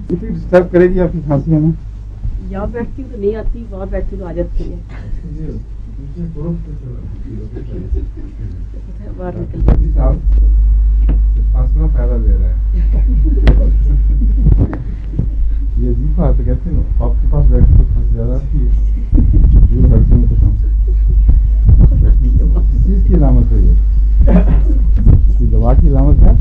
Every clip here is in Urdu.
اتنی ڈسٹرب کرے گی آپ کی کھانسی ہمیں؟ یہاں بیٹھتی ہوں تو نہیں آتی, وہاں بیٹھتی تو آ جاتی ہے. باہر نکل جاتی. فاصلہ پیدا دے رہا ہے. یہ عجیب بات ہے, کہتے ہیں آپ کے پاس بیٹھے تو کھانسی زیادہ آتی ہے, جو ہرزوں میں تو کس چیز کی علامت ہے یہ؟ دوا کی علامت ہے؟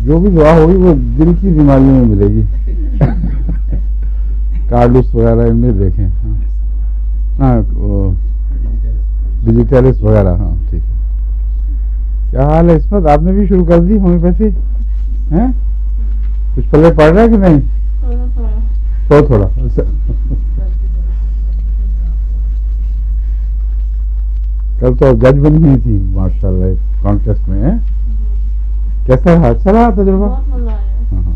جو بھی دعا ہوگی وہ دل کی بیماریوں میں ملے گی. کارڈوس وغیرہ ان میں دیکھیں. ہاں ڈیجیٹلس وغیرہ. ہاں ٹھیک ہے. کیا حال ہے عصمت, آپ نے بھی شروع کر دی ہومیوپیتھی ہیں؟ کچھ پلے پڑ رہا ہے کہ نہیں؟ تھوڑا کل تو جج بنی ہوئی تھی ماشاء اللہ کانٹیسٹ میں. کیسا رہا؟ اچھا رہا تجربہ؟ ہاں.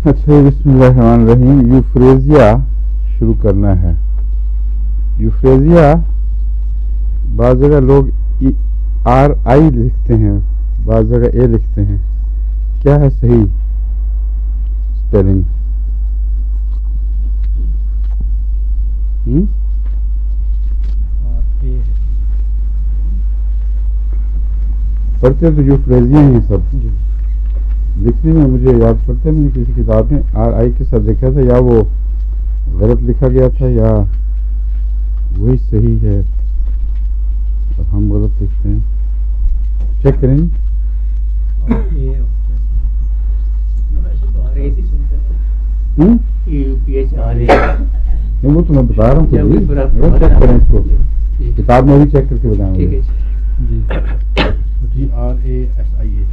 اچھا, بسم اللہ الرحمن الرحیم. یوفریزیا شروع کرنا ہے. یوفریزیا بعض جگہ لوگ RI لکھتے ہیں, بعض جگہ A لکھتے ہیں. کیا ہے صحیح اسپیلنگ؟ پڑھتے تو یوفریزیا ہی سب. لکھنے میں مجھے یاد پڑتا نہیں, کسی کتاب میں RI کے ساتھ دیکھا تھا, یا وہ غلط لکھا گیا تھا یا وہی صحیح ہے اور ہم غلط لکھتے ہیں. چیک کریں. وہ تو میں بتا رہا ہوں, چیک کریں اس کو, کتاب میں بھی چیک کر کے بتائیں گے. GRASIA.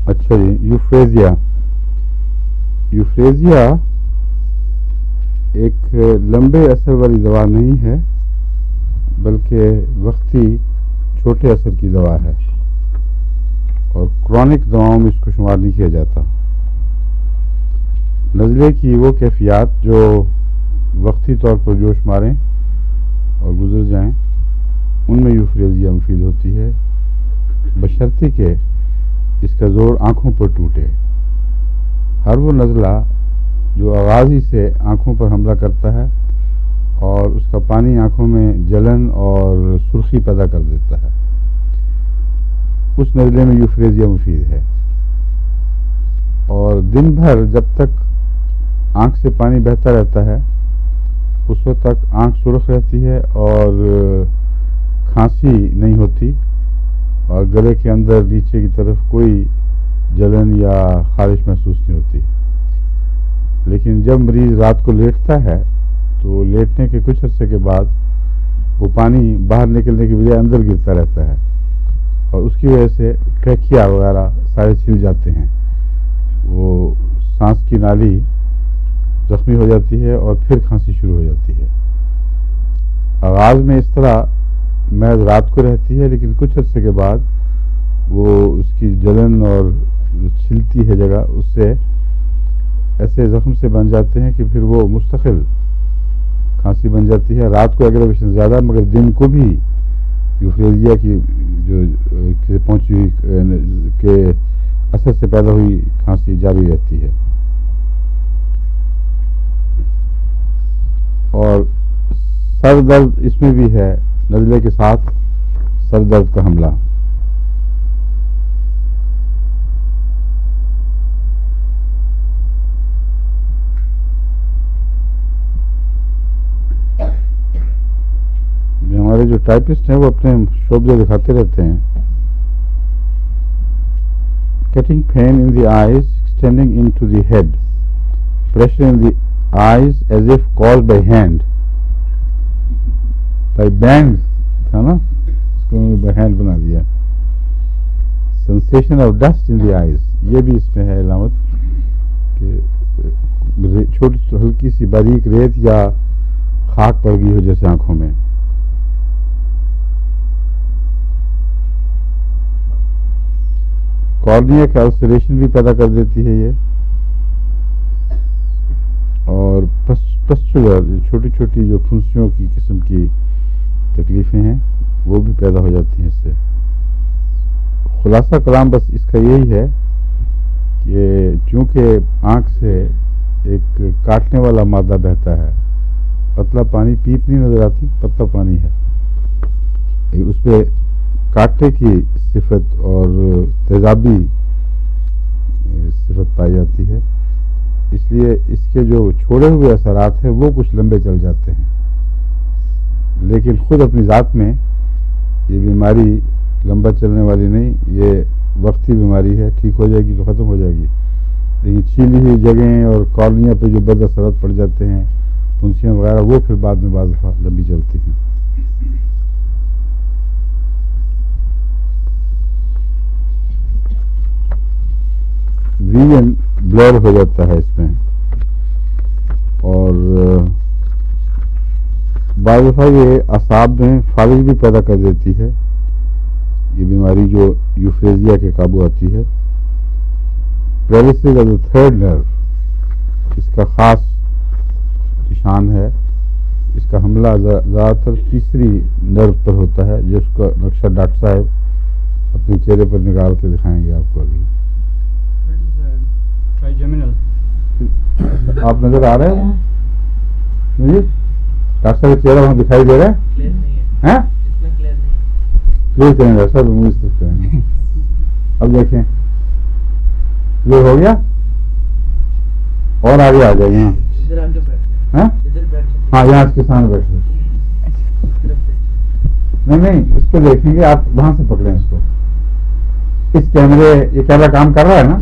اچھا جی. یوفریزیا. یوفریزیا ایک لمبے اثر والی دوا نہیں ہے, بلکہ وقتی چھوٹے اثر کی دوا ہے, اور کرونک دواؤں میں اس کو شمار نہیں کیا جاتا. نزلے کی وہ کیفیات جو وقتی طور پر جوش ماریں اور گزر جائیں, ان میں یوفریزیا مفید ہوتی ہے, بشرطے کہ اس کا زور آنکھوں پر ٹوٹے. ہر وہ نزلہ جو آغاز ہی سے آنکھوں پر حملہ کرتا ہے اور اس کا پانی آنکھوں میں جلن اور سرخی پیدا کر دیتا ہے, اس نزلے میں یوفریزیا مفید ہے. اور دن بھر جب تک آنکھ سے پانی بہتا رہتا ہے اس وقت تک آنکھ سرخ رہتی ہے اور کھانسی نہیں ہوتی, اور گلے کے اندر نیچے کی طرف کوئی جلن یا خارش محسوس نہیں ہوتی. لیکن جب مریض رات کو لیٹتا ہے تو لیٹنے کے کچھ عرصے کے بعد وہ پانی باہر نکلنے کی بجائے اندر گرتا رہتا ہے, اور اس کی وجہ سے ٹریکیا وغیرہ سارے چھل جاتے ہیں, وہ سانس کی نالی زخمی ہو جاتی ہے اور پھر کھانسی شروع ہو جاتی ہے. آغاز میں اس طرح محض رات کو رہتی ہے, لیکن کچھ عرصے کے بعد وہ اس کی جلن اور چھلتی ہے جگہ, اس سے ایسے زخم سے بن جاتے ہیں کہ پھر وہ مستقل کھانسی بن جاتی ہے. رات کو ایگریویشن زیادہ, مگر دن کو بھی یوفریزیا کی جو پہنچی ہوئی کے اثر سے پیدا ہوئی کھانسی جاری رہتی ہے. اور سر درد اس میں بھی ہے, نزلے کے ساتھ سر درد کا حملہ. ہمارے جو ٹائپسٹ ہیں وہ اپنے شعبے دکھاتے رہتے ہیں. Cutting pain in the eyes extending into the head, pressure in the eyes as if caused by hand, by band تھا نا, اس کو by hand بنا دیا. sensation of dust in the eyes, یہ بھی اس میں ہے علامت کہ چھوٹی ہلکی سی باریک ریت یا خاک پڑ گئی ہو جیسے آنکھوں میں. کارنیا کا السریشن بھی پیدا کر دیتی ہے یہ، اور پسچولر چھوٹی چھوٹی جو پھنسیوں کی قسم کی تکلیفیں ہیں وہ بھی پیدا ہو جاتی ہیں اس سے۔ خلاصہ کلام بس اس کا یہی ہے کہ چونکہ آنکھ سے ایک کاٹنے والا مادہ بہتا ہے، پتلا پانی پیپ نہیں نظر آتی، پتلا پانی ہے، اس پہ کاٹنے کی صفت اور تیزابی صفت پائی جاتی ہے، اس لیے اس کے جو چھوڑے ہوئے اثرات ہیں وہ کچھ لمبے چل جاتے ہیں، لیکن خود اپنی ذات میں یہ بیماری لمبا چلنے والی نہیں، یہ وقتی بیماری ہے، ٹھیک ہو جائے گی تو ختم ہو جائے گی، لیکن چھیلی ہوئی جگہیں اور کارنیا پہ جو بد اثرات پڑ جاتے ہیں، پھنسیاں وغیرہ، وہ پھر بعد میں بعض دفعہ لمبی چلتی ہیں۔ ویژن بلر ہو جاتا ہے اس میں، اور بعض دفعہ یہ اعصاب میں فالج بھی پیدا کر دیتی ہے، یہ بیماری جو یوفریزیا کے قابو آتی ہے۔ پیرالسس آف دی تھرڈ نرو اس کا خاص نشان ہے، اس کا حملہ زیادہ تر تیسری نرو پر ہوتا ہے، جس کا نقشہ ڈاکٹر صاحب اپنے چہرے پر نکال کے دکھائیں گے آپ کو ابھی۔ آپ نظر آ رہے ہیں مجھے؟ ڈاکٹر صاحب کا چہرہ وہاں دکھائی دے رہا ہے؟ کلیئر کریں ڈاکٹر صاحب، منہ اس کریں۔ اب دیکھیں یہ ہو گیا، اور آگے آ جائے یہاں، ہاں یہاں اس کے سامنے بیٹھے، نہیں اس کو دیکھیں گے آپ، وہاں سے پکڑیں اس کو، اس کیمرے، یہ کیمرہ کام کر رہا ہے نا؟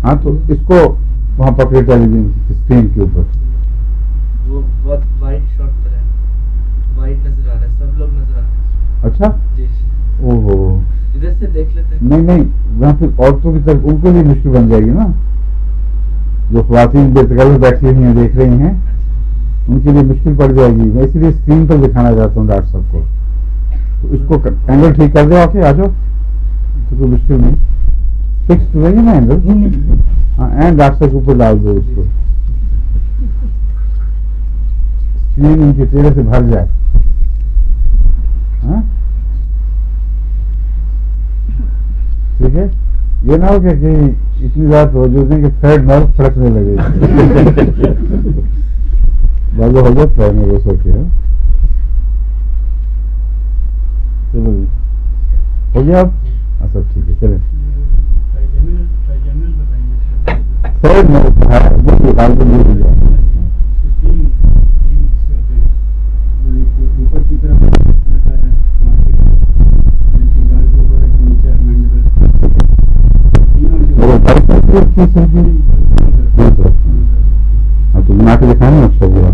ہاں تو اس کو وہاں پکڑے ٹیلی ویژن اسکرین کے اوپر۔ وہ بہت وائٹ شاٹ پر ہے، وائٹ نظر آ رہا ہے، سب لوگ نظر آ رہے ہیں۔ اچھا، اوہو، ادھر سے دیکھ لیتے ہیں۔ نہیں وہاں پھر عورتوں کی طرف ان کو بھی مشکل بن جائے گی نا، جو خواتین بے تکلف بیٹھی ہوئی ہیں دیکھ رہی ہیں، ان کے لیے مشکل پڑ جائے گی، میں اسی لیے اسکرین پر دکھانا چاہتا ہوں ڈاکٹر صاحب کو، تو اس کو اینگل ٹھیک کر دو، آ کے آ جاؤ، تو کوئی مشکل نہیں، فکس ہوئے گی نا اینگل، ہاں اینڈ ڈاکٹر صاحب کے اوپر ڈال دو اس کو، اسکرین ان کے چہرے سے بھر جائے، ہاں ٹھیک ہے، یہ نہ ہو کہ اتنی زیادہ توجہ دیں کہ تھرڈ نرو پھڑکنے لگے، بازو ہو جاتا ہے میرے سو کے، چلو جی ہو گیا، اب سب ٹھیک ہے، چلیں۔ تھرڈ نرو ہے وہ نکال کے دے دیا، اوپر کی طرف ہاں تو بنا کے دکھائیں نا اچھا ہوا،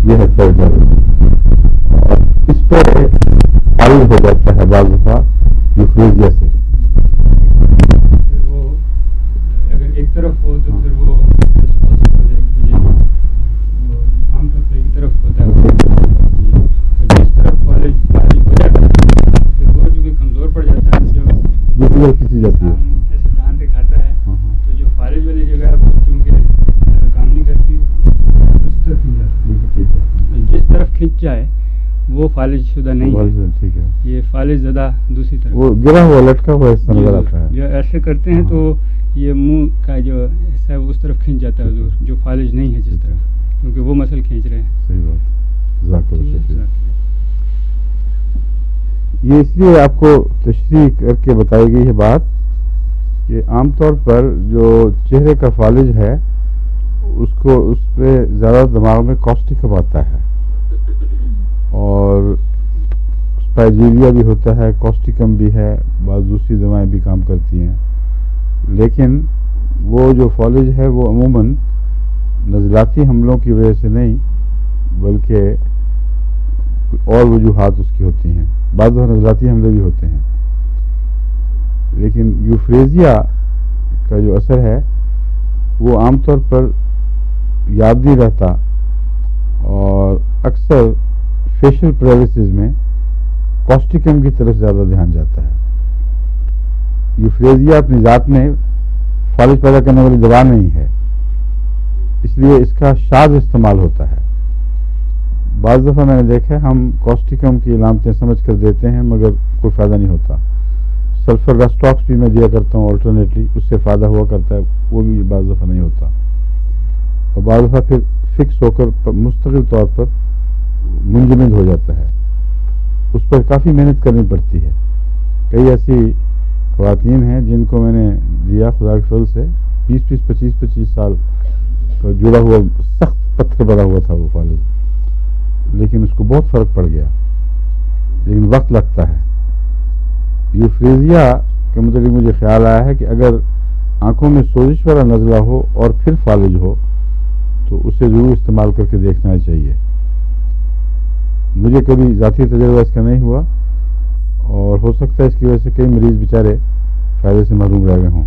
یہ ہے تھرڈ نرو، اور اس پہ فالج ہو جاتا ہے بعض دفعہ یوفریزیا سے، وہ اگر ایک طرف ہو تو پھر وہ عام طور پہ ایک طرف ہوتا ہے، جس طرف فالج ہو جاتا ہے پھر وہ جو کہ کمزور پڑ جاتا ہے، جو کھینچی جاتی ہے، ایسے دان دکھاتا ہے، تو جو فالج والی جگہ چونکہ کام نہیں کرتی اس طرف کھینچ جاتا ہے، جس طرف کھینچ جائے وہ فالج شدہ نہیں ہے، ٹھیک ہے، یہ فالج زدہ دوسری طرف، وہ گرا ہوا لٹکا ہوا حصہ نظر آتا ہے، جو ایسے کرتے ہیں تو یہ منہ کا جو حصہ ہے اس طرف کھینچ جاتا ہے حضور، جو فالج نہیں ہے جس طرف، کیونکہ وہ مسل کھینچ رہے ہیں۔ صحیح بات، جزاک اللہ شکریہ۔ یہ اس لیے آپ کو تشریح کر کے بتائی گئی ہے بات کہ عام طور پر جو چہرے کا فالج ہے اس پہ زیادہ دماغ میں کاسٹکم آتا ہے، اور اسپائجیریا بھی ہوتا ہے، کاسٹکم بھی ہے، بعض دوسری دوائیں بھی کام کرتی ہیں، لیکن وہ جو فالج ہے وہ عموماً نزلاتی حملوں کی وجہ سے نہیں بلکہ اور وجوہات اس کی ہوتی ہیں، بعض دفعہ نزلاتی حملے بھی ہوتے ہیں، لیکن یوفریزیا کا جو اثر ہے وہ عام طور پر یاد نہیں رہتا، اور اکثر فیشل پیرالسس میں کاسٹیکم کی طرف زیادہ دھیان جاتا ہے۔ یوفریزیا اپنی ذات میں فالج پیدا کرنے والی دوا نہیں ہے، اس لیے اس کا شاذ استعمال ہوتا ہے۔ بعض دفعہ میں نے دیکھا ہم کاسٹیکم کی علامتیں سمجھ کر دیتے ہیں مگر کوئی فائدہ نہیں ہوتا۔ سلفر رسٹاکس بھی میں دیا کرتا ہوں آلٹرنیٹلی، اس سے فائدہ ہوا کرتا ہے، وہ بھی بعض دفعہ نہیں ہوتا، اور بعض دفعہ پھر فکس ہو کر مستقل طور پر منجمد ہو جاتا ہے، اس پر کافی محنت کرنی پڑتی ہے۔ کئی ایسی خواتین ہیں جن کو میں نے دیا خدا کے فضل سے 25 سال کا جڑا ہوا سخت پتھر بنا ہوا تھا وہ فالج، لیکن اس کو بہت فرق پڑ گیا، لیکن وقت لگتا ہے۔ یوفریزیا کے متعلق مجھے خیال آیا ہے کہ اگر آنکھوں میں سوزش والا نزلہ ہو اور پھر فالج ہو تو اسے ضرور استعمال کر کے دیکھنا چاہیے۔ مجھے کبھی ذاتی تجربہ اس کا نہیں ہوا، اور ہو سکتا ہے اس کی وجہ سے کئی مریض بیچارے فائدے سے محروم رہ گئے ہوں۔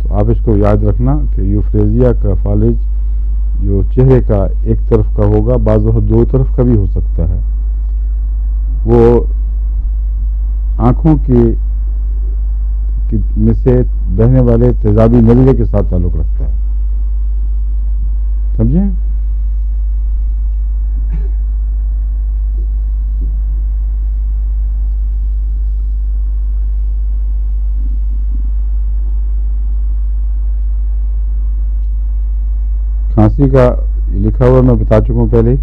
تو آپ اس کو یاد رکھنا کہ یوفریزیا کا فالج جو چہرے کا ایک طرف کا ہوگا، بعض وقت دو طرف کا بھی ہو سکتا ہے، وہ آنکھوں میں سے بہنے والے تیزابی نزلے کے ساتھ تعلق رکھتا ہے، سمجھیں؟ کھانسی کا لکھا ہوا میں بتا چکا ہوں پہلے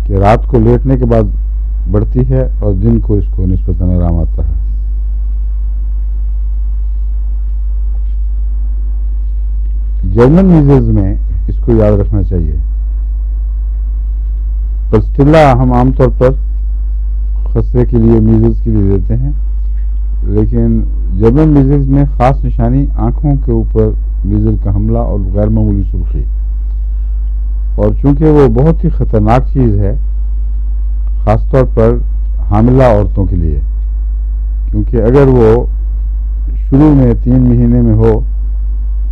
کہ رات کو لیٹنے کے بعد بڑھتی ہے اور دن کو اس کو نسبتاً آرام آتا ہے۔ جرمن میزلز میں اس کو یاد رکھنا چاہیے۔ پسٹیلا ہم عام طور پر خسرے کے لیے، میزلز کے لیے دیتے ہیں، لیکن جرمن میزلز میں خاص نشانی آنکھوں کے اوپر میزل کا حملہ اور غیر معمولی سرخی، اور چونکہ وہ بہت ہی خطرناک چیز ہے خاص طور پر حاملہ عورتوں کے لیے، کیونکہ اگر وہ شروع میں 3 مہینے میں ہو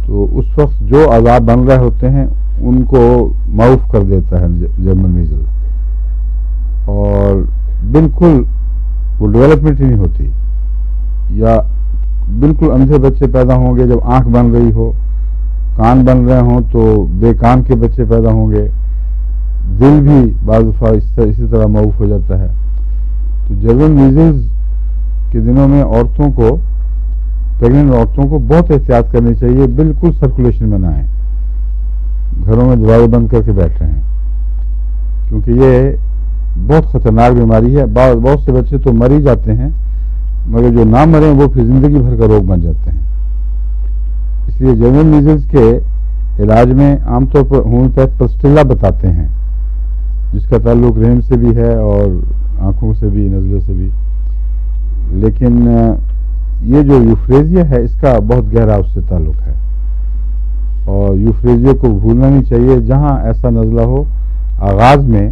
تو اس وقت جو عذاب بن رہے ہوتے ہیں ان کو معاف کر دیتا ہے جرمن میزل، اور بالکل وہ ڈیولپمنٹ ہی نہیں ہوتی، یا بالکل اندھے بچے پیدا ہوں گے جب آنکھ بن رہی ہو، کان بن رہے ہوں تو بے کان کے بچے پیدا ہوں گے، دل بھی بعض دفعہ اسی طرح معاف ہو جاتا ہے۔ تو جرمن میزلز کے دنوں میں عورتوں کو، پریگننٹ عورتوں کو بہت احتیاط کرنی چاہیے، بالکل سرکولیشن میں نہ آئیں، گھروں میں دروازے بند کر کے بیٹھ رہے ہیں، کیونکہ یہ بہت خطرناک بیماری ہے۔ بہت سے بچے تو مر ہی جاتے ہیں، مگر جو نہ مریں وہ پھر زندگی بھر کا روگ بن جاتے ہیں۔ اس لیے جرمن میزلز کے علاج میں عام طور پر ہومیوپیتھ پسٹیلا بتاتے ہیں، جس کا تعلق رحم سے بھی ہے اور آنکھوں سے بھی، نزلے سے بھی، لیکن یہ جو یوفریزیا ہے اس کا بہت گہرا اس سے تعلق ہے، اور یوفریزیا کو بھولنا نہیں چاہیے۔ جہاں ایسا نزلہ ہو آغاز میں،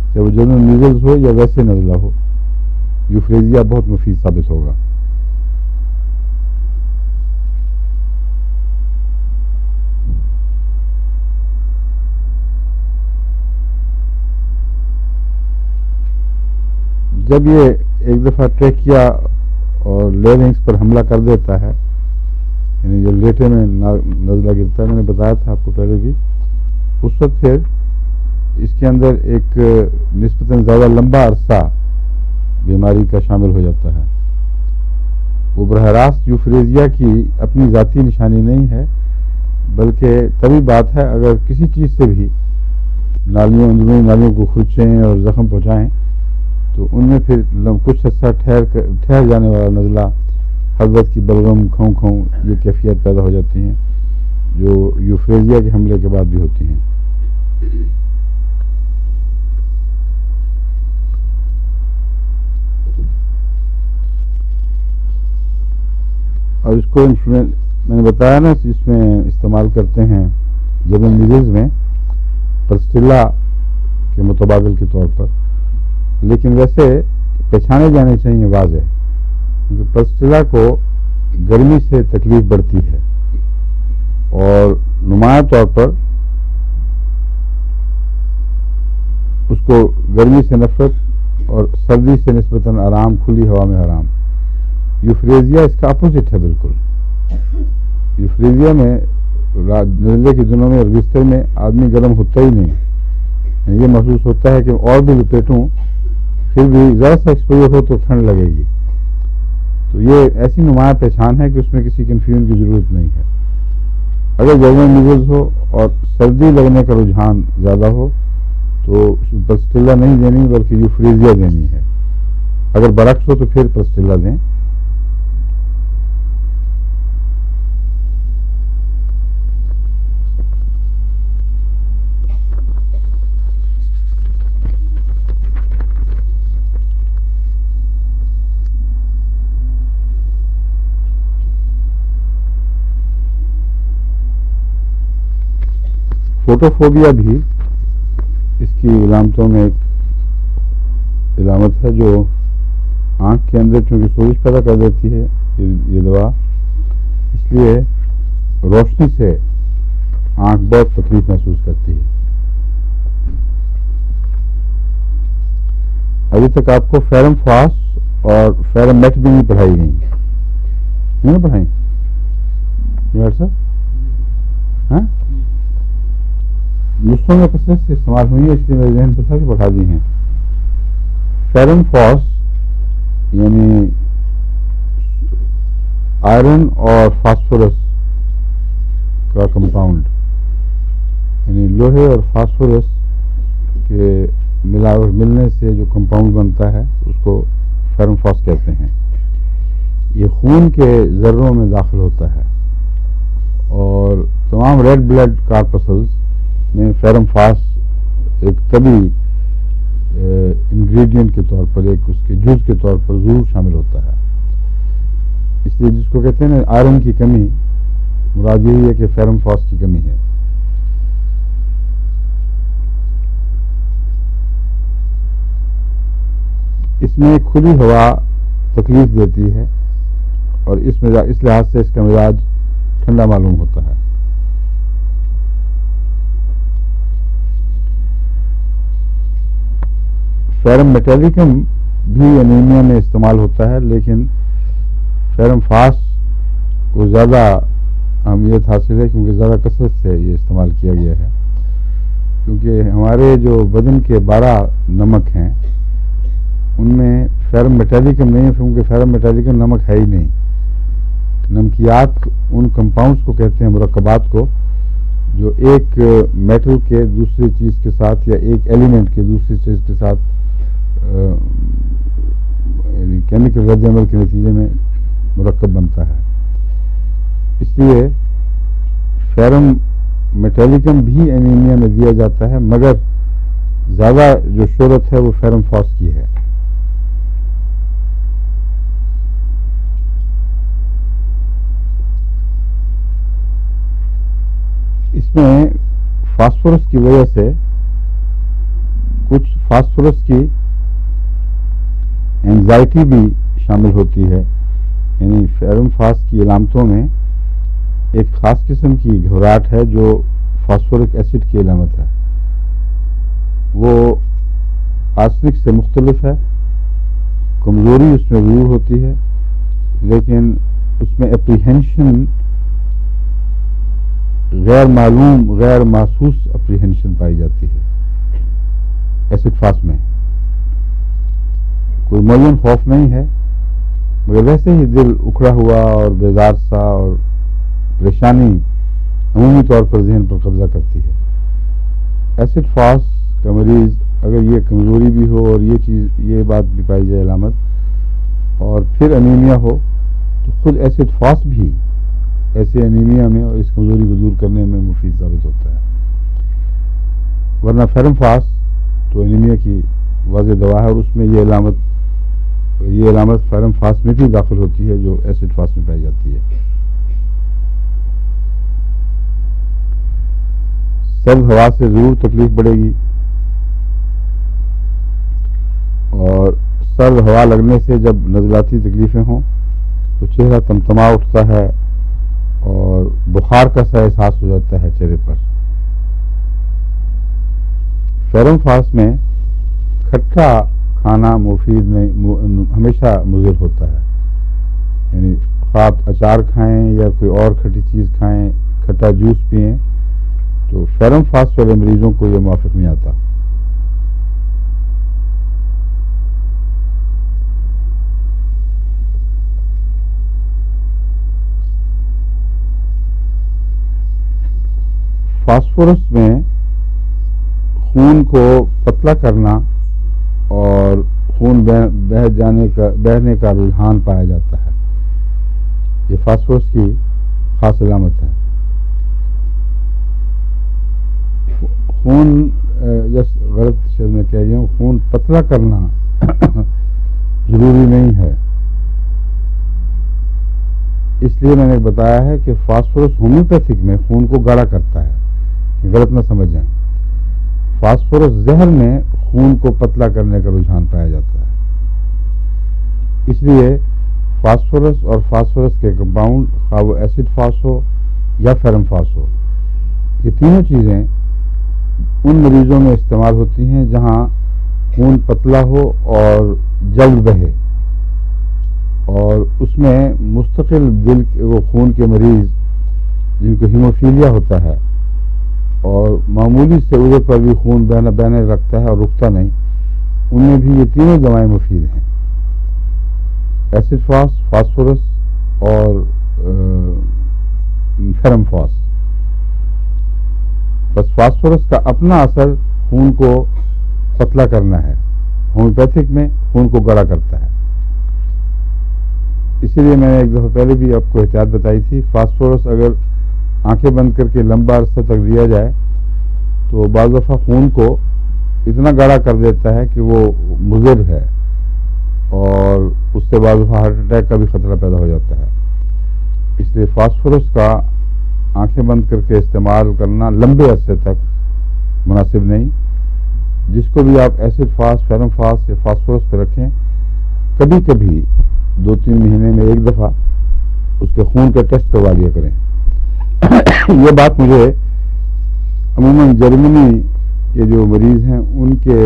چاہے وہ جرمن میزلز ہو یا ویسے نزلہ ہو، یوفریزیا بہت مفید ثابت ہوگا۔ جب یہ ایک دفعہ ٹریکیا اور لیرنگس پر حملہ کر دیتا ہے، یعنی جو لیٹے میں نزلہ گرتا ہے، میں نے بتایا تھا آپ کو پہلے بھی، اس وقت پھر اس کے اندر ایک نسبتاً زیادہ لمبا عرصہ بیماری کا شامل ہو جاتا ہے۔ وہ براہ راست یوفریزیا کی اپنی ذاتی نشانی نہیں ہے، بلکہ تبھی بات ہے اگر کسی چیز سے بھی نالیوں، اندرونی نالیوں کو کھرچیں اور زخم پہنچائیں تو ان میں پھر کچھ عرصہ ٹھہر جانے والا نزلہ، حلوت کی بلغم، کھوں کھوں، یہ کیفیت پیدا ہو جاتی ہیں جو یوفریزیا کے حملے کے بعد بھی ہوتی ہیں۔ اور اس کو میں نے بتایا نا، اس میں استعمال کرتے ہیں جرمن میزلز میں پسٹیلا کے متبادل کے طور پر، لیکن ویسے پہچانے جانے چاہیے واضح، کیونکہ پسٹیلا کو گرمی سے تکلیف بڑھتی ہے اور نمایاں طور پر کو گرمی سے نفرت اور سردی سے نسبتاً آرام، کھلی ہوا میں آرام. یوفریزیا اس کا اپوزٹ ہے بالکل. یوفریزیا میں نزلے کے دنوں میں اور بستر میں آدمی گرم ہوتا ہی نہیں. یہ محسوس ہوتا ہے کہ اور بھی لپیٹوں پھر بھی ذرا سا ایکسپوجر ہو تو ٹھنڈ لگے گی. تو یہ ایسی نمایاں پہچان ہے کہ اس میں کسی کنفیوژن کی ضرورت نہیں ہے. اگر جرمن میزلز ہو اور سردی لگنے کا رجحان زیادہ ہو تو پرسٹیلا نہیں دینی بلکہ یوفریزیا دینی ہے. اگر برعکس ہو تو پھر پرسٹیلا دیں. فوٹوفوبیا بھی اس کی علامتوں میں ایک علامت ہے جو آنکھ کے اندر چونکہ سوزش پیدا کر دیتی ہے یہ دوا، اس لیے روشنی سے آنکھ بہت تکلیف محسوس کرتی ہے. ابھی تک آپ کو فیرم فاس اور فیرم میٹ بھی نہیں پڑھائی گئی، نہیں پڑھائی صاحب؟ ہاں نسخوں میں کثرت سے استعمال ہوئی ہے، اس لیے میرے ذہن پہ تھا کہ پڑھا دی ہیں. فیرم فاس یعنی آئرن اور فاسفورس کا کمپاؤنڈ، یعنی لوہے اور فاسفورس کے ملنے سے جو کمپاؤنڈ بنتا ہے اس کو فیرم فاس کہتے ہیں. یہ خون کے ذروں میں داخل ہوتا ہے اور تمام ریڈ بلڈ کارپسلز میں فیرم فاس ایک طبی انگریڈینٹ کے طور پر، ایک اس کے جز کے طور پر ضرور شامل ہوتا ہے. اس لیے جس کو کہتے ہیں نا آئرن کی کمی، مراد یہی ہے کہ فیرم فاس کی کمی ہے. اس میں کھلی ہوا تکلیف دیتی ہے اور اس لحاظ سے اس کا مزاج ٹھنڈا معلوم ہوتا ہے. فیرم میٹیلیکم بھی انیمیا میں استعمال ہوتا ہے، لیکن فیرم فاس کو زیادہ اہمیت حاصل ہے کیونکہ زیادہ کثرت سے یہ استعمال کیا گیا ہے. کیونکہ ہمارے جو بدن کے 12 نمک ہیں ان میں فیرم میٹیلیکم نہیں ہے، کیونکہ فیرم میٹیلیکم نمک ہے ہی نہیں. نمکیات ان کمپاؤنڈز کو کہتے ہیں، مرکبات کو، جو ایک میٹل کے دوسری چیز کے ساتھ یا ایک ایلیمنٹ کے دوسری چیز کے ساتھ کیمیکل رد عمل کے نتیجے میں مرکب بنتا ہے. اس لیے فیرم میٹیلیکم بھی انیمیا میں دیا جاتا ہے، مگر زیادہ جو شہرت ہے وہ فیرم فاس کی ہے. اس میں فاسفورس کی وجہ سے کچھ فاسفورس کی اینزائٹی بھی شامل ہوتی ہے. یعنی فیرم فاس کی علامتوں میں ایک خاص قسم کی گھبراہٹ ہے جو فاسفورک ایسڈ کی علامت ہے. وہ آرسنک سے مختلف ہے، کمزوری اس میں ضرور ہوتی ہے، لیکن اس میں اپریہینشن غیر معلوم، غیر محسوس اپریہینشن پائی جاتی ہے. ایسڈ فاس میں کوئی معین خوف نہیں ہے، مگر ویسے ہی دل اکھڑا ہوا اور بیزار سا اور پریشانی عمومی طور پر ذہن پر قبضہ کرتی ہے. ایسڈ فاس کا مریض اگر یہ کمزوری بھی ہو اور یہ بات بھی پائی جائے علامت، اور پھر انیمیا ہو، تو خود ایسڈ فاس بھی ایسے انیمیا میں اور اس کمزوری کو دور کرنے میں مفید ثابت ہوتا ہے. ورنہ فیرم فاس تو انیمیا کی واضح دوا ہے، اور اس میں یہ علامت فیرم فاس میں بھی داخل ہوتی ہے جو ایسڈ فاس میں پائی جاتی ہے. سرد ہوا سے ضرور تکلیف بڑھے گی، اور سرد ہوا لگنے سے جب نزلاتی تکلیفیں ہوں تو چہرہ تمتما اٹھتا ہے اور بخار کا سا احساس ہو جاتا ہے چہرے پر. فیرم فاس میں کھٹا کھانا مفید نہیں، ہمیشہ مضر ہوتا ہے. یعنی آپ اچار کھائیں یا کوئی اور کھٹی چیز کھائیں، کھٹا جوس پئیں، تو فیرم فاسٹ والے مریضوں کو یہ موافق نہیں آتا. فاسفورس میں خون کو پتلا کرنا اور خون بہنے کا رجحان پایا جاتا ہے. یہ فاسفورس کی خاص علامت ہے. خون غلط شعر میں کہہ رہی ہوں، خون پتلا کرنا ضروری نہیں ہے. اس لیے میں نے بتایا ہے کہ فاسفورس ہومیوپیتھک میں خون کو گاڑھا کرتا ہے، غلط نہ سمجھ جائیں. فاسفورس زہر میں خون کو پتلا کرنے کا رجحان پایا جاتا ہے. اس لیے فاسفورس اور فاسفورس کے کمپاؤنڈ، خواہ وہ ایسڈ فاس ہو یا فیرم فاس ہو، یہ تینوں چیزیں ان مریضوں میں استعمال ہوتی ہیں جہاں خون پتلا ہو اور جلد بہے، اور اس میں مستقل دل وہ خون کے مریض جن کو ہیموفیلیا ہوتا ہے اور معمولی سے ادھر پر بھی خون بہنے لگتا ہے اور رکتا نہیں، ان میں بھی یہ تینوں دوائیں مفید ہیں، ایسڈ فاس، فاسفورس اور فیرم فاس. بس فاسفورس کا اپنا اثر خون کو پتلا کرنا ہے، ہومیوپیتھک میں خون کو گاڑھا کرتا ہے. اسی لیے میں نے ایک دفعہ پہلے بھی آپ کو احتیاط بتائی تھی، فاسفورس اگر آنکھیں بند کر کے لمبا عرصہ تک دیا جائے تو بعض دفعہ خون کو اتنا گاڑھا کر دیتا ہے کہ وہ مضر ہے، اور اس سے بعض دفعہ ہارٹ اٹیک کا بھی خطرہ پیدا ہو جاتا ہے. اس لیے فاسفورس کا آنکھیں بند کر کے استعمال کرنا لمبے عرصے تک مناسب نہیں. جس کو بھی آپ ایسڈ فاس، فیرم فاس یا فاسفورس پہ رکھیں، کبھی کبھی 2-3 مہینے میں ایک دفعہ اس کے خون کا ٹیسٹ کروا لیا کریں. یہ بات مجھے عموماً جرمنی کے جو مریض ہیں ان کے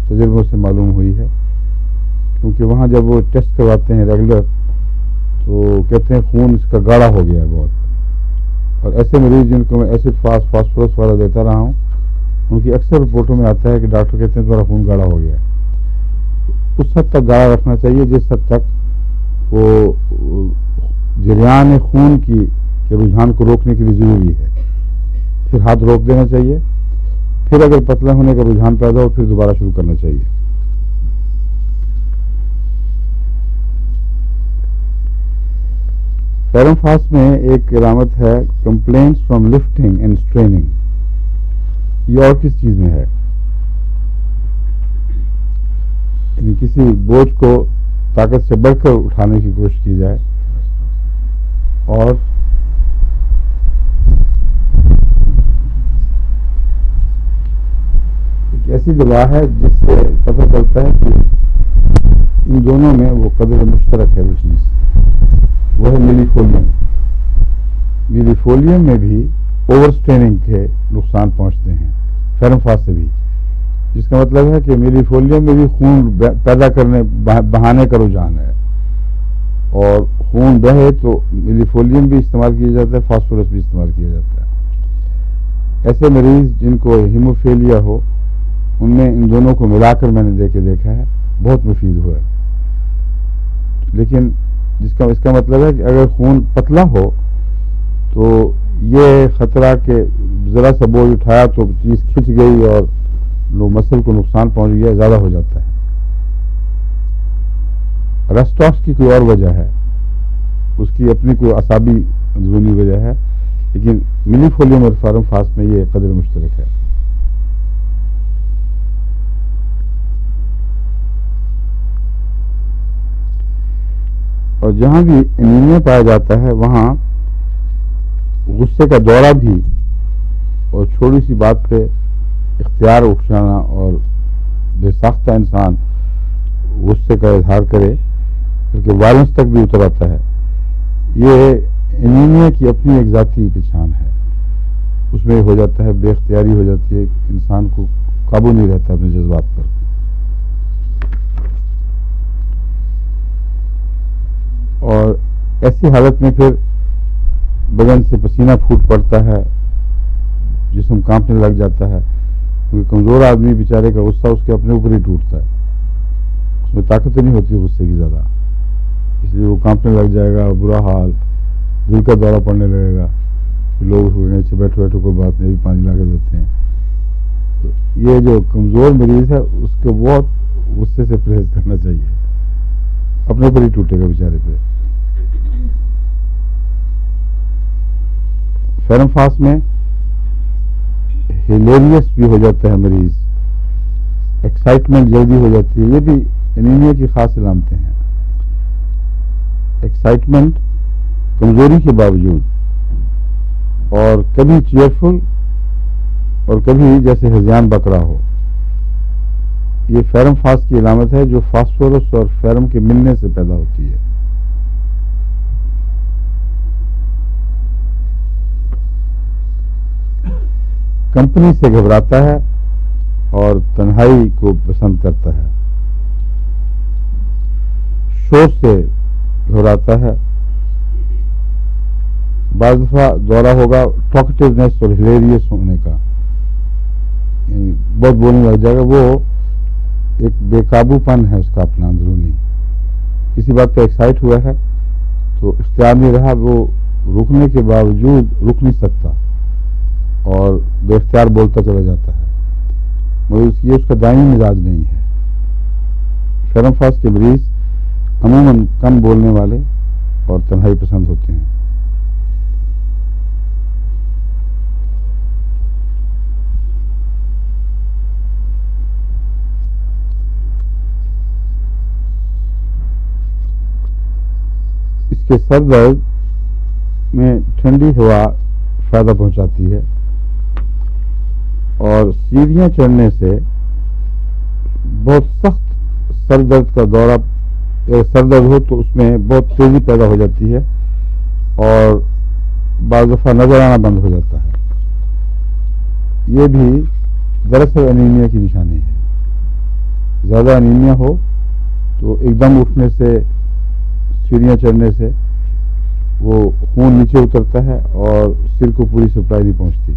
تجربوں سے معلوم ہوئی ہے، کیونکہ وہاں جب وہ ٹیسٹ کرواتے ہیں ریگولر تو کہتے ہیں خون اس کا گاڑھا ہو گیا ہے بہت. اور ایسے مریض جن کو میں ایسڈ فاس، فاسفورس والا دیتا رہا ہوں، ان کی اکثر رپورٹوں میں آتا ہے کہ ڈاکٹر کہتے ہیں تمہارا خون گاڑھا ہو گیا ہے. اس حد تک گاڑھا رکھنا چاہیے جس حد تک وہ جریان خون کے رجحان کو روکنے کے لیے ضروری ہے. پھر ہاتھ روک دینا چاہیے، پھر اگر پتلا ہونے کا رجحان پیدا ہو پھر دوبارہ شروع کرنا چاہیے. فیرم فاس میں ایک علامت ہے complaints from lifting and straining. یہ اور کس چیز میں ہے؟ یعنی کسی بوجھ کو طاقت سے بڑھ کر اٹھانے کی کوشش کی جائے، اور ایک ایسی دوا ہے جس سے پتہ چلتا ہے کہ ان دونوں میں وہ قدر مشترک ہے. وہ چیز وہ ہے میلیفولیم. میلیفولیم میں بھی اوور اسٹریننگ کے نقصان پہنچتے ہیں فیرم فاس سے بھی، جس کا مطلب ہے کہ میلیفولیم میں بھی خون پیدا کرنے بہانے کا رجحان ہے، اور خون بہے تو میلیفولیم بھی استعمال کیا جاتا ہے، فاسفورس بھی استعمال کیا جاتا ہے. ایسے مریض جن کو ہیموفیلیا ہو ان میں ان دونوں کو ملا کر میں نے دیکھا ہے، بہت مفید ہوا ہے. لیکن اس کا مطلب ہے کہ اگر خون پتلا ہو تو یہ خطرہ کہ ذرا سا بوجھ اٹھایا تو چیز کھنچ گئی اور مسل کو نقصان پہنچ گیا، زیادہ ہو جاتا ہے. رسٹاکس کی کوئی اور وجہ ہے، اس کی اپنی کوئی اعصابی اندرونی وجہ ہے، لیکن میلیفولیم اور فیرم فاس میں یہ قدر مشترک ہے. اور جہاں بھی انیمیا پایا جاتا ہے وہاں غصے کا دورہ بھی، اور چھوٹی سی بات پہ اختیار اٹھ جانا اور بے ساختہ انسان غصے کا اظہار کرے بلکہ وائلنس تک بھی اتر آتا ہے، یہ انیمیا کی اپنی ایک ذاتی پہچان ہے. اس میں ہو جاتا ہے، بے اختیاری ہو جاتی ہے، انسان کو قابو نہیں رہتا اپنے جذبات پر. اور ایسی حالت میں پھر بدن سے پسینہ پھوٹ پڑتا ہے، جسم کانپنے لگ جاتا ہے، کیونکہ کمزور آدمی بیچارے کا غصہ اس کے اپنے اوپر ہی ٹوٹتا ہے، اس میں طاقت نہیں ہوتی غصے کی زیادہ، اس لیے وہ کانپنے لگ جائے گا، برا حال، دل کا دورہ پڑنے لگے گا، لوگ اس کو نیچے بیٹھے بیٹھے کوئی بات نہیں، پانی لا کے دیتے ہیں۔ یہ جو کمزور مریض ہے اس کو بہت غصے سے پرہیز کرنا چاہیے، اپنے اوپر ہی ٹوٹے گا بیچارے پہ۔ فرم فاس میں ہیلیریس بھی ہو جاتا ہے مریض، ایکسائٹمنٹ جلدی ہو جاتی ہے، یہ بھی انیمیا کی خاص علامتیں ہیں۔ ایکسائٹمنٹ کمزوری کے باوجود، اور کبھی چیئرفل اور کبھی جیسے ہذیان بکرا ہو، یہ فیرم فاس کی علامت ہے جو فاسفورس اور فیرم کے ملنے سے پیدا ہوتی ہے۔ کمپنی سے گھبراتا ہے اور تنہائی کو پسند کرتا ہے، شور سے گھبراتا ہے، بعض دفعہ دورہ ہوگا ٹاکٹیونیس اور ہلیریس ہونے کا، یعنی بہت بولنے لگ جائے گا، وہ ایک بے قابو پن ہے اس کا اپنا اندرونی، کسی بات پہ ایکسائٹ ہوا ہے تو اختیار نہیں رہا، وہ رکنے کے باوجود رک نہیں سکتا اور بے اختیار بولتا چلا جاتا ہے، مگر یہ اس کا دائمی مزاج نہیں ہے۔ فرم فاس کے مریض عموماً کم بولنے والے اور تنہائی پسند ہوتے ہیں۔ اس کے سر درد میں ٹھنڈی ہوا فائدہ پہنچاتی ہے، اور سیڑھیاں چڑھنے سے بہت سخت سر درد کا دورہ، سر درد ہو تو اس میں بہت تیزی پیدا ہو جاتی ہے اور بعض دفعہ نظر آنا بند ہو جاتا ہے، یہ بھی دراصل انیمیا کی نشانی ہے۔ زیادہ انیمیا ہو تو ایک دم اٹھنے سے، سیڑھیاں چڑھنے سے وہ خون نیچے اترتا ہے اور سر کو پوری سپلائی نہیں پہنچتی،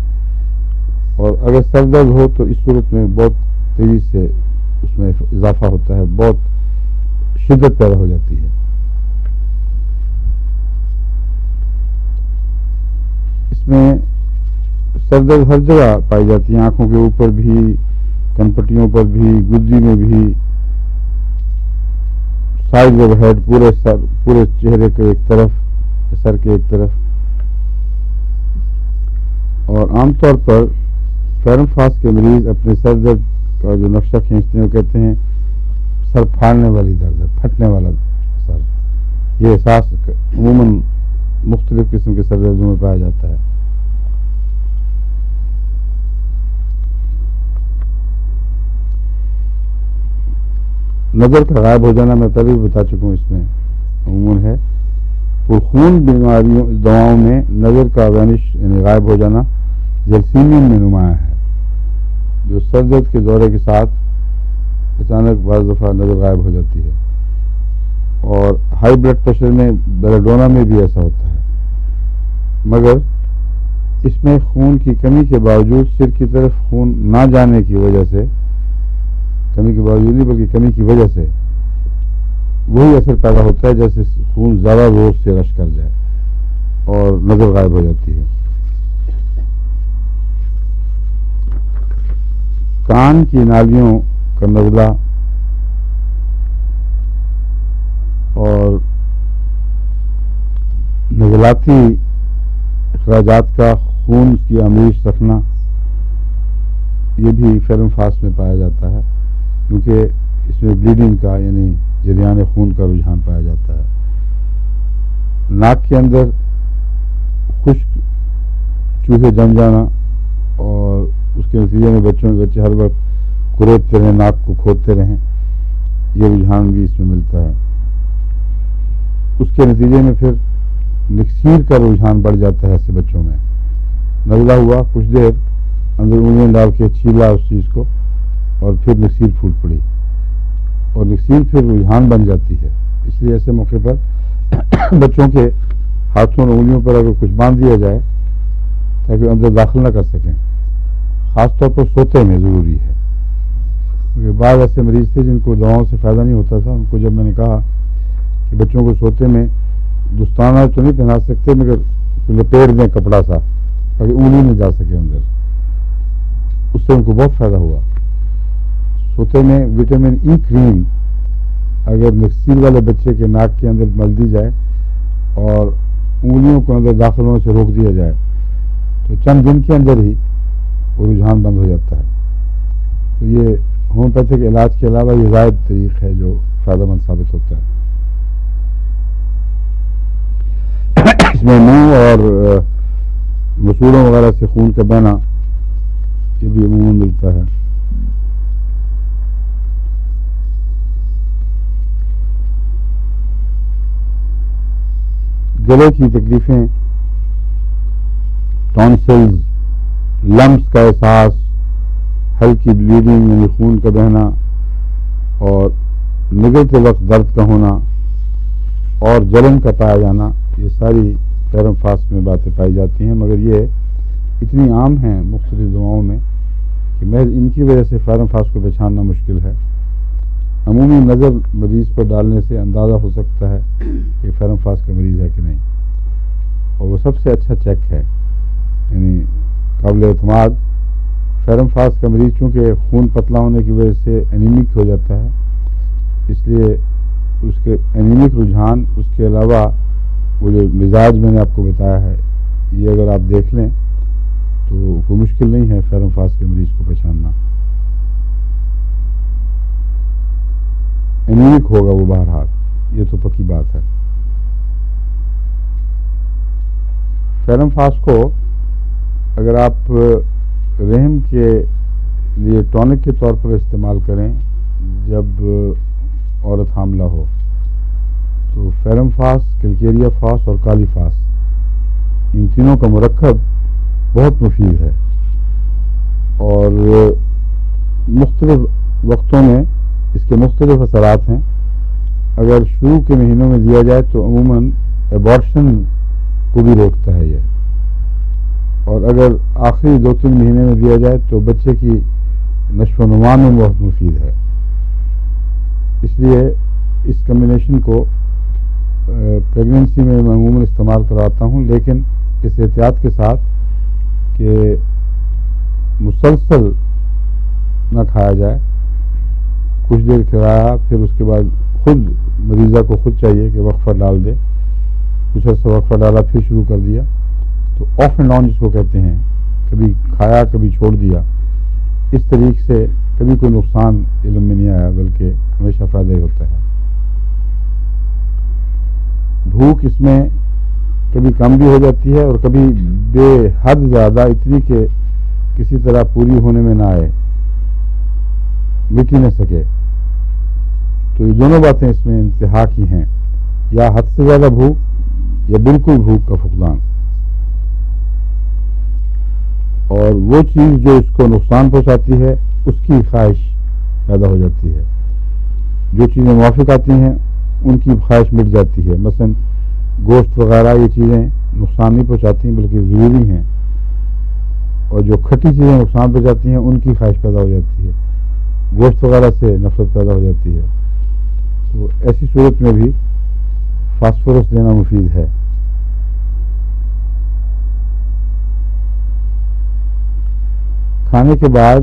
اور اگر سر درد ہو تو اس صورت میں بہت تیزی سے اس میں اضافہ ہوتا ہے، بہت شدت پیدا ہو جاتی ہے۔ اس میں سر درد ہر جگہ پائی جاتی ہے، آنکھوں کے اوپر بھی، کنپٹیوں پر بھی، گدی میں بھی، سائڈ آف ہیڈ، پورے چہرے کے ایک طرف، سر کے ایک طرف، اور عام طور پر فرم فاس کے مریض اپنے سر درد کا جو نقشہ کھینچتے ہیں وہ کہتے ہیں سر پھاڑنے والی درد ہے، پھٹنے والا سر، یہ احساس عموماً مختلف قسم کے سر دردوں میں پایا جاتا ہے۔ نظر کا غائب ہو جانا میں پہلے بھی بتا چکا ہوں، اس میں عموماً ہے۔ پرخون بیماریوں دواؤں میں نظر کا وینش یعنی غائب ہو جانا جلسیمین میں نمایاں ہے، جو سر درد کے دورے کے ساتھ اچانک بعض دفعہ نظر غائب ہو جاتی ہے، اور ہائی بلڈ پریشر میں بیلاڈونا میں بھی ایسا ہوتا ہے، مگر اس میں خون کی کمی کے باوجود سر کی طرف خون نہ جانے کی وجہ سے، کمی کے باوجود نہیں بلکہ کمی کی وجہ سے وہی اثر پیدا ہوتا ہے جیسے خون زیادہ زور سے رش کر جائے اور نظر غائب ہو جاتی ہے۔ کان کی نالیوں کا نزلہ اور نزلاتی اخراجات کا خون کی آمیزش رکھنا، یہ بھی فرم فاس میں پایا جاتا ہے، کیونکہ اس میں بلیڈنگ کا یعنی جریان خون کا رجحان پایا جاتا ہے۔ ناک کے اندر خشک چوہے جم جانا اور اس کے نتیجے میں بچے ہر وقت کریدتے رہیں، ناک کو کھودتے رہیں، یہ رجحان بھی اس میں ملتا ہے۔ اس کے نتیجے میں پھر نکسیر کا رجحان بڑھ جاتا ہے ایسے بچوں میں، نزلہ ہوا کچھ دیر اندر انگلیاں ڈال کے چھیلا اس چیز کو اور پھر نکسیر پھول پڑی، اور نکسیر پھر رجحان بن جاتی ہے، اس لیے ایسے موقع پر بچوں کے ہاتھوں اور انگلیوں پر اگر کچھ باندھ دیا جائے تاکہ اندر داخل نہ کر سکیں، خاص طور پر سوتے میں ضروری ہے، کیونکہ بعض ایسے مریض تھے جن کو دواؤں سے فائدہ نہیں ہوتا تھا. ان کو جب میں نے کہا کہ بچوں کو سوتے میں دستانہ تو نہیں پہنا سکتے مگر لپیٹ دیں کپڑا سا تاکہ انگلی نہ جا سکے اندر، اس سے ان کو بہت فائدہ ہوا. سوتے میں وٹامن ای کریم اگر نکسیل والے بچے کے ناک کے اندر مل دی جائے اور انگلیوں کو اندر داخل ہونے سے روک دیا جائے تو چند دن کے اندر ہی وہ رجحان بند ہو جاتا ہے. تو یہ ہومیوپیتھک علاج کے علاوہ یہ زائد طریق ہے جو فائدہ مند ثابت ہوتا ہے. اس میں منہ اور مسوڑوں وغیرہ سے خون کا بہنا یہ بھی عموماً ملتا ہے. گلے کی تکلیفیں، ٹونسلز، لمپس کا احساس، ہلکی بلیڈنگ یعنی خون کا بہنا اور نگلتے وقت درد کا ہونا اور جلن کا پایا جانا، یہ ساری فیرم فاسٹ میں باتیں پائی جاتی ہیں، مگر یہ اتنی عام ہیں مختلف دواؤں میں کہ محض ان کی وجہ سے فیرم فاسٹ کو پہچاننا مشکل ہے. عمومی نظر مریض پر ڈالنے سے اندازہ ہو سکتا ہے کہ فیرم فاسٹ کا مریض ہے کہ نہیں، اور وہ سب سے اچھا چیک ہے، یعنی قابل اعتماد. فیرم فاسٹ کا مریض چونکہ خون پتلا ہونے کی وجہ سے اینیمک ہو جاتا ہے، اس لیے اس کے اینیمک رجحان، اس کے علاوہ وہ جو مزاج میں نے آپ کو بتایا ہے، یہ اگر آپ دیکھ لیں تو کوئی مشکل نہیں ہے فیرم فاسٹ کے مریض کو پہچاننا. اینیمک ہوگا وہ بہرحال، یہ تو پکی بات ہے. فیرم فاسٹ کو اگر آپ رحم کے لیے ٹونک کے طور پر استعمال کریں جب عورت حاملہ ہو تو فیرم فاسٹ، کلکیریا فاسٹ اور کالی فاسٹ، ان تینوں کا مرکب بہت مفید ہے اور مختلف وقتوں میں اس کے مختلف اثرات ہیں. اگر شروع کے مہینوں میں دیا جائے تو عموماً ایبارشن کو بھی روکتا ہے یہ، اور اگر آخری 2-3 مہینے میں دیا جائے تو بچے کی نشو و نما میں بہت مفید ہے. اس لیے اس کمبینیشن کو پریگننسی میں عموماً استعمال کرواتا ہوں، لیکن اس احتیاط کے ساتھ کہ مسلسل نہ کھایا جائے. کچھ دیر کھلایا پھر اس کے بعد خود مریضہ کو خود چاہیے کہ وقفہ ڈال دے، کچھ عرصہ وقفہ ڈالا پھر شروع کر دیا، تو آف اینڈ آن جس کو کہتے ہیں، کبھی کھایا کبھی چھوڑ دیا. اس طریقے سے کبھی کوئی نقصان علم میں نہیں آیا بلکہ ہمیشہ فائدہ ہی ہوتا ہے. بھوک اس میں کبھی کم بھی ہو جاتی ہے اور کبھی بے حد زیادہ، اتنی کہ کسی طرح پوری ہونے میں نہ آئے، مٹ ہی نہ سکے. تو یہ دونوں باتیں اس میں انتہا کی ہیں، یا حد سے زیادہ بھوک یا بالکل بھوک کا فقدان. اور وہ چیز جو اس کو نقصان پہنچاتی ہے اس کی خواہش پیدا ہو جاتی ہے. جو چیزیں موافق آتی ہیں ان کی خواہش مٹ جاتی ہے. مثلا گوشت وغیرہ یہ چیزیں نقصان نہیں پہنچاتی بلکہ ضروری ہیں، اور جو کھٹی چیزیں نقصان پہنچاتی ہیں ان کی خواہش پیدا ہو جاتی ہے. گوشت وغیرہ سے نفرت پیدا ہو جاتی ہے. تو ایسی صورت میں بھی فاسفورس دینا مفید ہے. کھانے کے بعد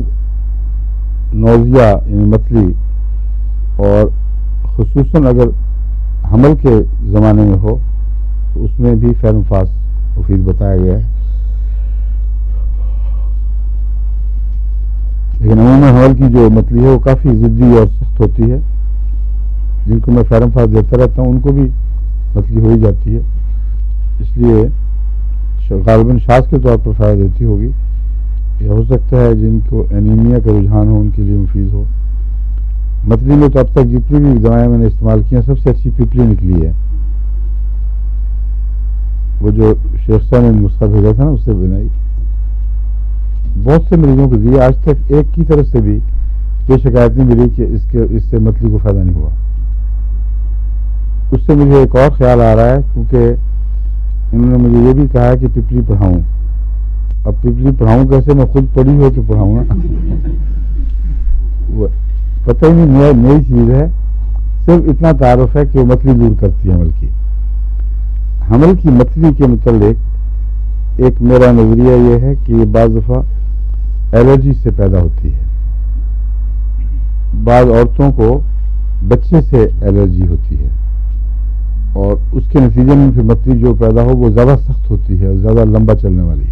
نوزیا یعنی متلی، اور خصوصاً اگر حمل کے زمانے میں ہو تو اس میں بھی فیرم فاسٹ مفید بتایا گیا ہے. لیکن عموماً حمل کی جو متلی ہے وہ کافی ضدی اور سخت ہوتی ہے. جن کو میں فیرم فاسٹ دیتا رہتا ہوں ان کو بھی متلی ہو ہی جاتی ہے، اس لیے غالباً شاذ کے طور پر فائدہ دیتی ہوگی. یہ ہو سکتا ہے جن کو اینیمیا کا رجحان ہو ان کے لیے مفید ہو. متلی میں تو اب تک جتنی بھی دوائیں میں نے استعمال کی ہیں سب سے اچھی پیپلی نکلی ہے. وہ جو شیخ صاحب نے نسخہ بھیجا تھا نا اس سے بنائی. بہت سے مریضوں کو دی، آج تک ایک کی طرف سے بھی یہ شکایت نہیں ملی کہ اس سے متلی کو فائدہ نہیں ہوا. اس سے مجھے ایک اور خیال آ رہا ہے، کیونکہ انہوں نے مجھے یہ بھی کہا ہے کہ پپلی پڑھاؤں. اب پپلی پڑھاؤں کیسے؟ میں خود پڑھی ہو تو پڑھاؤں گا. پتہ ہی نہیں، نئی چیز ہے. صرف اتنا تعارف ہے کہ وہ متلی دور کرتی ہے حمل کی. حمل کی متلی کے متعلق ایک میرا نظریہ یہ ہے کہ یہ بعض دفعہ الرجی سے پیدا ہوتی ہے. بعض عورتوں کو بچے سے الرجی ہوتی ہے اور اس کے نتیجے میں پھر متلی جو پیدا ہو وہ زیادہ سخت ہوتی ہے اور زیادہ لمبا چلنے والی.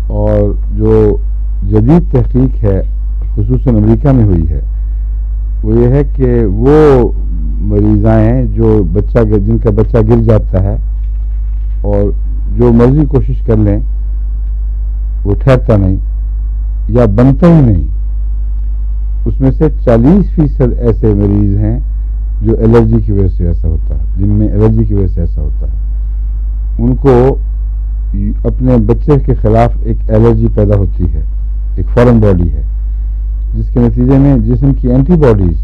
اور جو جدید تحقیق ہے خصوصاً امریکہ میں ہوئی ہے وہ یہ ہے کہ وہ مریضائیں جو جن کا بچہ گر جاتا ہے اور جو مرضی کوشش کر لیں وہ ٹھہرتا نہیں یا بنتا ہی نہیں، اس میں سے 40% ایسے مریض ہیں جو الرجی کی وجہ سے ایسا ہوتا ہے، جن میں الرجی کی وجہ سے ایسا ہوتا ہے. ان کو اپنے بچے کے خلاف ایک الرجی پیدا ہوتی ہے، ایک فورن باڈی ہے جس کے نتیجے میں جسم کی اینٹی باڈیز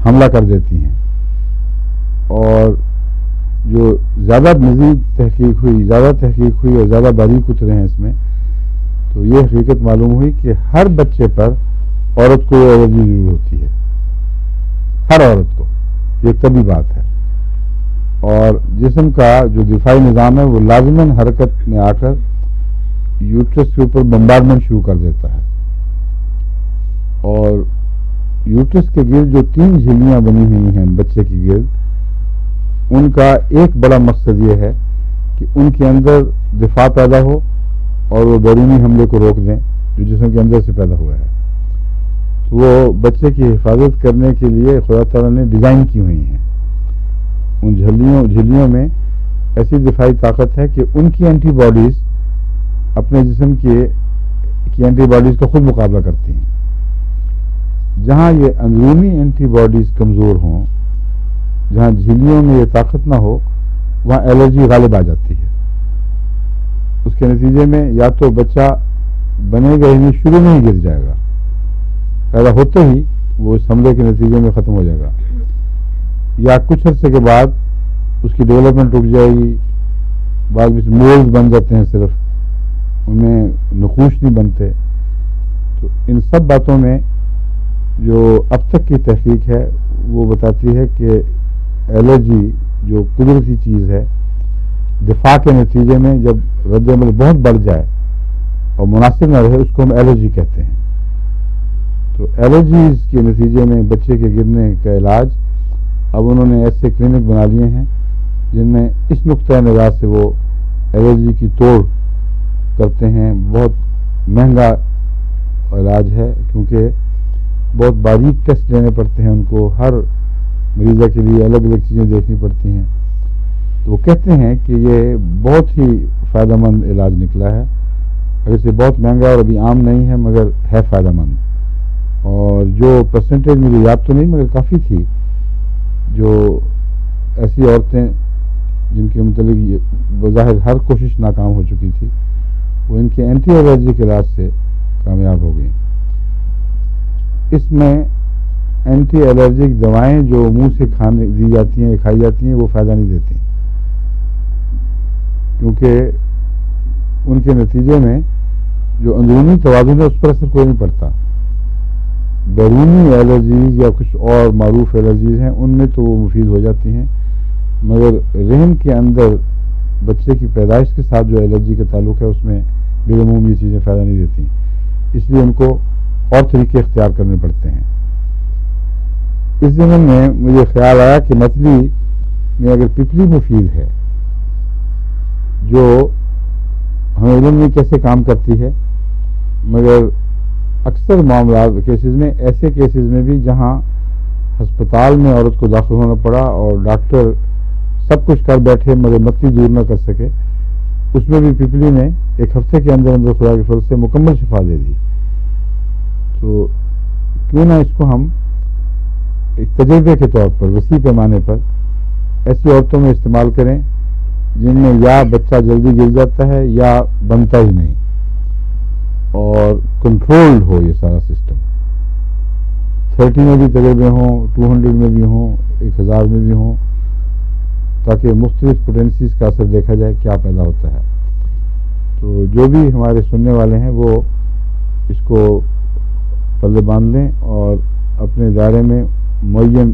حملہ کر دیتی ہیں. اور جو زیادہ مزید تحقیق ہوئی اور زیادہ باریک اترے ہیں اس میں، تو یہ حقیقت معلوم ہوئی کہ ہر بچے پر عورت کو یہ الرجی ضرور ہوتی ہے، ہر عورت کو. یہ ایک طبی بات ہے. اور جسم کا جو دفاعی نظام ہے وہ لازماً حرکت میں آ کر یوٹرس کے اوپر بمبارڈمنٹ شروع کر دیتا ہے. اور یوٹرس کے گرد جو 3 جھلیاں بنی ہوئی ہیں بچے کے گرد، ان کا ایک بڑا مقصد یہ ہے کہ ان کے اندر دفاع پیدا ہو اور وہ بیرونی حملے کو روک دیں جو جسم کے اندر سے پیدا ہوا ہے. تو وہ بچے کی حفاظت کرنے کے لیے خدا تعالیٰ نے ڈیزائن کی ہوئی ہیں. ان جھلیوں میں ایسی دفاعی طاقت ہے کہ ان کی اینٹی باڈیز اپنے جسم کی اینٹی باڈیز کا خود مقابلہ کرتی ہیں. جہاں یہ اندرونی اینٹی باڈیز کمزور ہوں، جہاں جھلیوں میں یہ طاقت نہ ہو، وہاں الرجی غالب آ جاتی ہے. اس کے نتیجے میں یا تو بچہ بنے گا ہی نہیں، شروع میں ہی گر جائے گا، پیدا ہوتے ہی وہ اس حملے کے نتیجے میں ختم ہو جائے گا، یا کچھ عرصے کے بعد اس کی ڈیولپمنٹ رک جائے گی. بعض مولز بن جاتے ہیں، صرف ان میں نقوش نہیں بنتے. تو ان سب باتوں میں جو اب تک کی تحقیق ہے وہ بتاتی ہے کہ الرجی جو قدرتی چیز ہے، دفاع کے نتیجے میں جب رد عمل بہت بڑھ جائے اور مناسب نہ رہے، اس کو ہم الرجی کہتے ہیں. تو الرجیز کے نتیجے میں بچے کے گرنے کا علاج اب انہوں نے ایسے کلینک بنا لیے ہیں جن میں اس نقطۂ نظر سے وہ الرجی کی توڑ کرتے ہیں. بہت مہنگا علاج ہے کیونکہ بہت باریک ٹیسٹ لینے پڑتے ہیں ان کو، ہر مریضہ کے لیے الگ الگ چیزیں دیکھنی پڑتی ہیں. تو وہ کہتے ہیں کہ یہ بہت ہی فائدہ مند علاج نکلا ہے. اگر سے بہت مہنگا اور ابھی عام نہیں ہے مگر ہے فائدہ مند. اور جو پرسنٹیج مجھے یاد تو نہیں مگر کافی تھی، جو ایسی عورتیں جن کے متعلق بظاہر ہر کوشش ناکام ہو چکی تھی، وہ ان کے اینٹی الرجی کے علاج سے کامیاب ہو گئی. اس میں اینٹی الرجک دوائیں جو منہ سے دی جاتی ہیں، کھائی جاتی ہیں، وہ فائدہ نہیں دیتی، کیونکہ ان کے نتیجے میں جو اندرونی توازن ہے اس پر اثر کوئی نہیں پڑتا. بیرونی الرجیز یا کچھ اور معروف الرجیز ہیں ان میں تو وہ مفید ہو جاتی ہیں، مگر رحم کے اندر بچے کی پیدائش کے ساتھ جو الرجی کا تعلق ہے اس میں بالعموم یہ چیزیں فائدہ نہیں دیتی. اس لیے ان کو اور طریقے اختیار کرنے پڑتے ہیں. اس ضمن میں مجھے خیال آیا کہ متلی میں اگر پپلی مفید ہے جو ہمیں علم میں کیسے کام کرتی ہے، مگر اکثر معاملات کیسز میں ایسے کیسز میں بھی جہاں ہسپتال میں عورت کو داخل ہونا پڑا اور ڈاکٹر سب کچھ کر بیٹھے مگر متلی دور نہ کر سکے، اس میں بھی پپلی نے 1 ہفتے کے اندر اندر خدا کے فضل سے مکمل شفا دے دی. تو کیوں نہ اس کو ہم ایک تجربے کے طور پر وسیع پیمانے پر ایسی عورتوں میں استعمال کریں جن میں یا بچہ جلدی گر جاتا ہے یا بنتا ہی نہیں، اور کنٹرولڈ ہو یہ سارا سسٹم. 30 میں بھی تجربے ہوں، 200 میں بھی ہوں، 1000 میں بھی ہوں، تاکہ مختلف پوٹینسیز کا اثر دیکھا جائے کیا پیدا ہوتا ہے. تو جو بھی ہمارے سننے والے ہیں وہ اس کو پلے باندھ لیں اور اپنے دائرے میں معین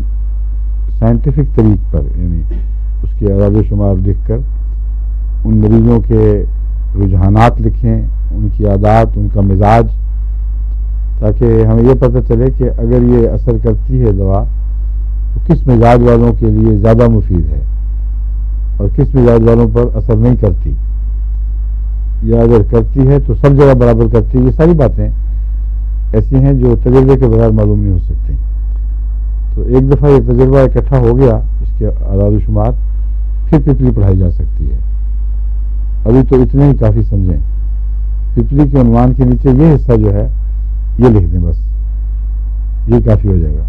سائنٹیفک طریق پر، یعنی اس کے اعداد و شمار لکھ کر ان مریضوں کے رجحانات لکھیں، ان کی عادات، ان کا مزاج، تاکہ ہمیں یہ پتہ چلے کہ اگر یہ اثر کرتی ہے دوا تو کس مزاج والوں کے لیے زیادہ مفید ہے اور کس مزاج والوں پر اثر نہیں کرتی، یا اگر کرتی ہے تو سب جگہ برابر کرتی ہے. یہ ساری باتیں ایسی ہیں جو تجربے کے بغیر معلوم نہیں ہو سکتی. تو ایک دفعہ یہ تجربہ اکٹھا ہو گیا، اس کے اعداد و شمار، پھر پپلی پڑھائی جا سکتی ہے. ابھی تو اتنے ہی کافی سمجھیں. پپلی کے عنوان کے نیچے یہ حصہ جو ہے یہ لکھ دیں، بس یہ کافی ہو جائے گا.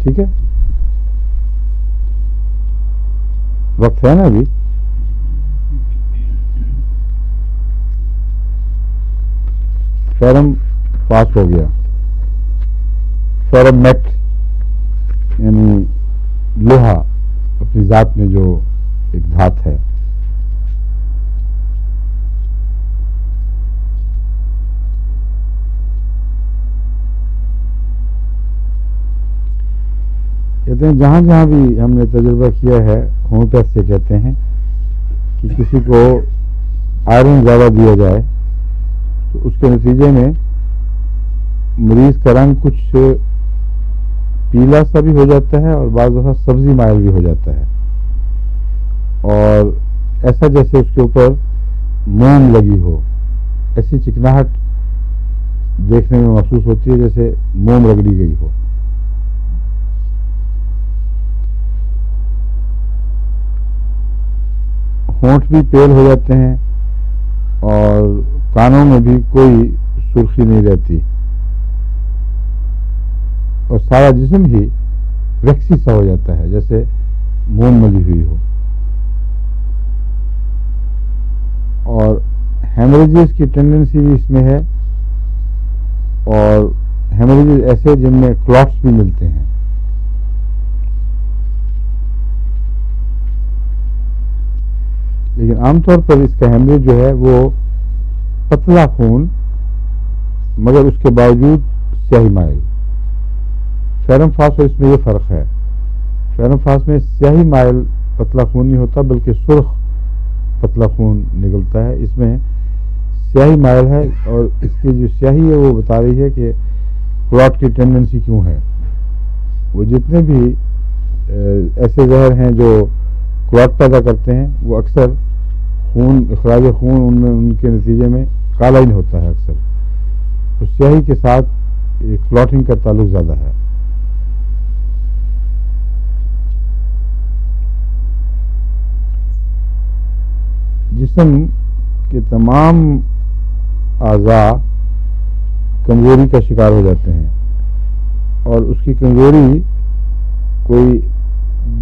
ٹھیک ہے، وقت ہے نا ابھی؟ فیرم پاس ہو گیا. فیرم میٹ یعنی لوہا اپنی ذات میں جو ایک دھات ہے. کہتے ہیں جہاں جہاں بھی ہم نے تجربہ کیا ہے، ہومیوپیتھ سے کہتے ہیں کہ کسی کو آئرن زیادہ دیا جائے تو اس کے نتیجے میں مریض کا رنگ کچھ پیلا سا بھی ہو جاتا ہے اور بعض دفعہ سبزی مائل بھی ہو جاتا ہے، اور ایسا جیسے اس کے اوپر موم لگی ہو، ایسی چکناہٹ دیکھنے میں محسوس ہوتی ہے جیسے موم رگڑی گئی ہو. ہونٹ بھی پیل ہو جاتے ہیں اور کانوں میں بھی کوئی سرخی نہیں رہتی اور سارا جسم ہی ویکسی سا ہو جاتا ہے جیسے موم ملی ہوئی ہو. اور ہیمریجز کی ٹینڈنسی بھی اس میں ہے، اور ہیمریجز ایسے جن میں کلاٹس بھی ملتے ہیں. لیکن عام طور پر اس کا ہیمریج جو ہے وہ پتلا خون، مگر اس کے باوجود سیاہی مائل. فیرم فاس اور اس میں یہ فرق ہے. فیرم فاس میں سیاہی مائل پتلا خون نہیں ہوتا بلکہ سرخ پتلا خون نکلتا ہے. اس میں سیاہی مائل ہے، اور اس کی جو سیاہی ہے وہ بتا رہی ہے کہ کلاٹ کی ٹینڈنسی کیوں ہے. وہ جتنے بھی ایسے زہر ہیں جو کلاٹ پیدا کرتے ہیں وہ اکثر خون، اخراج خون ان میں ان کے نتیجے میں کالا ہی ہوتا ہے اکثر. تو سیاہی کے ساتھ کلاٹنگ کا تعلق زیادہ ہے. جسم کے تمام اعضاء کمزوری کا شکار ہو جاتے ہیں، اور اس کی کمزوری کوئی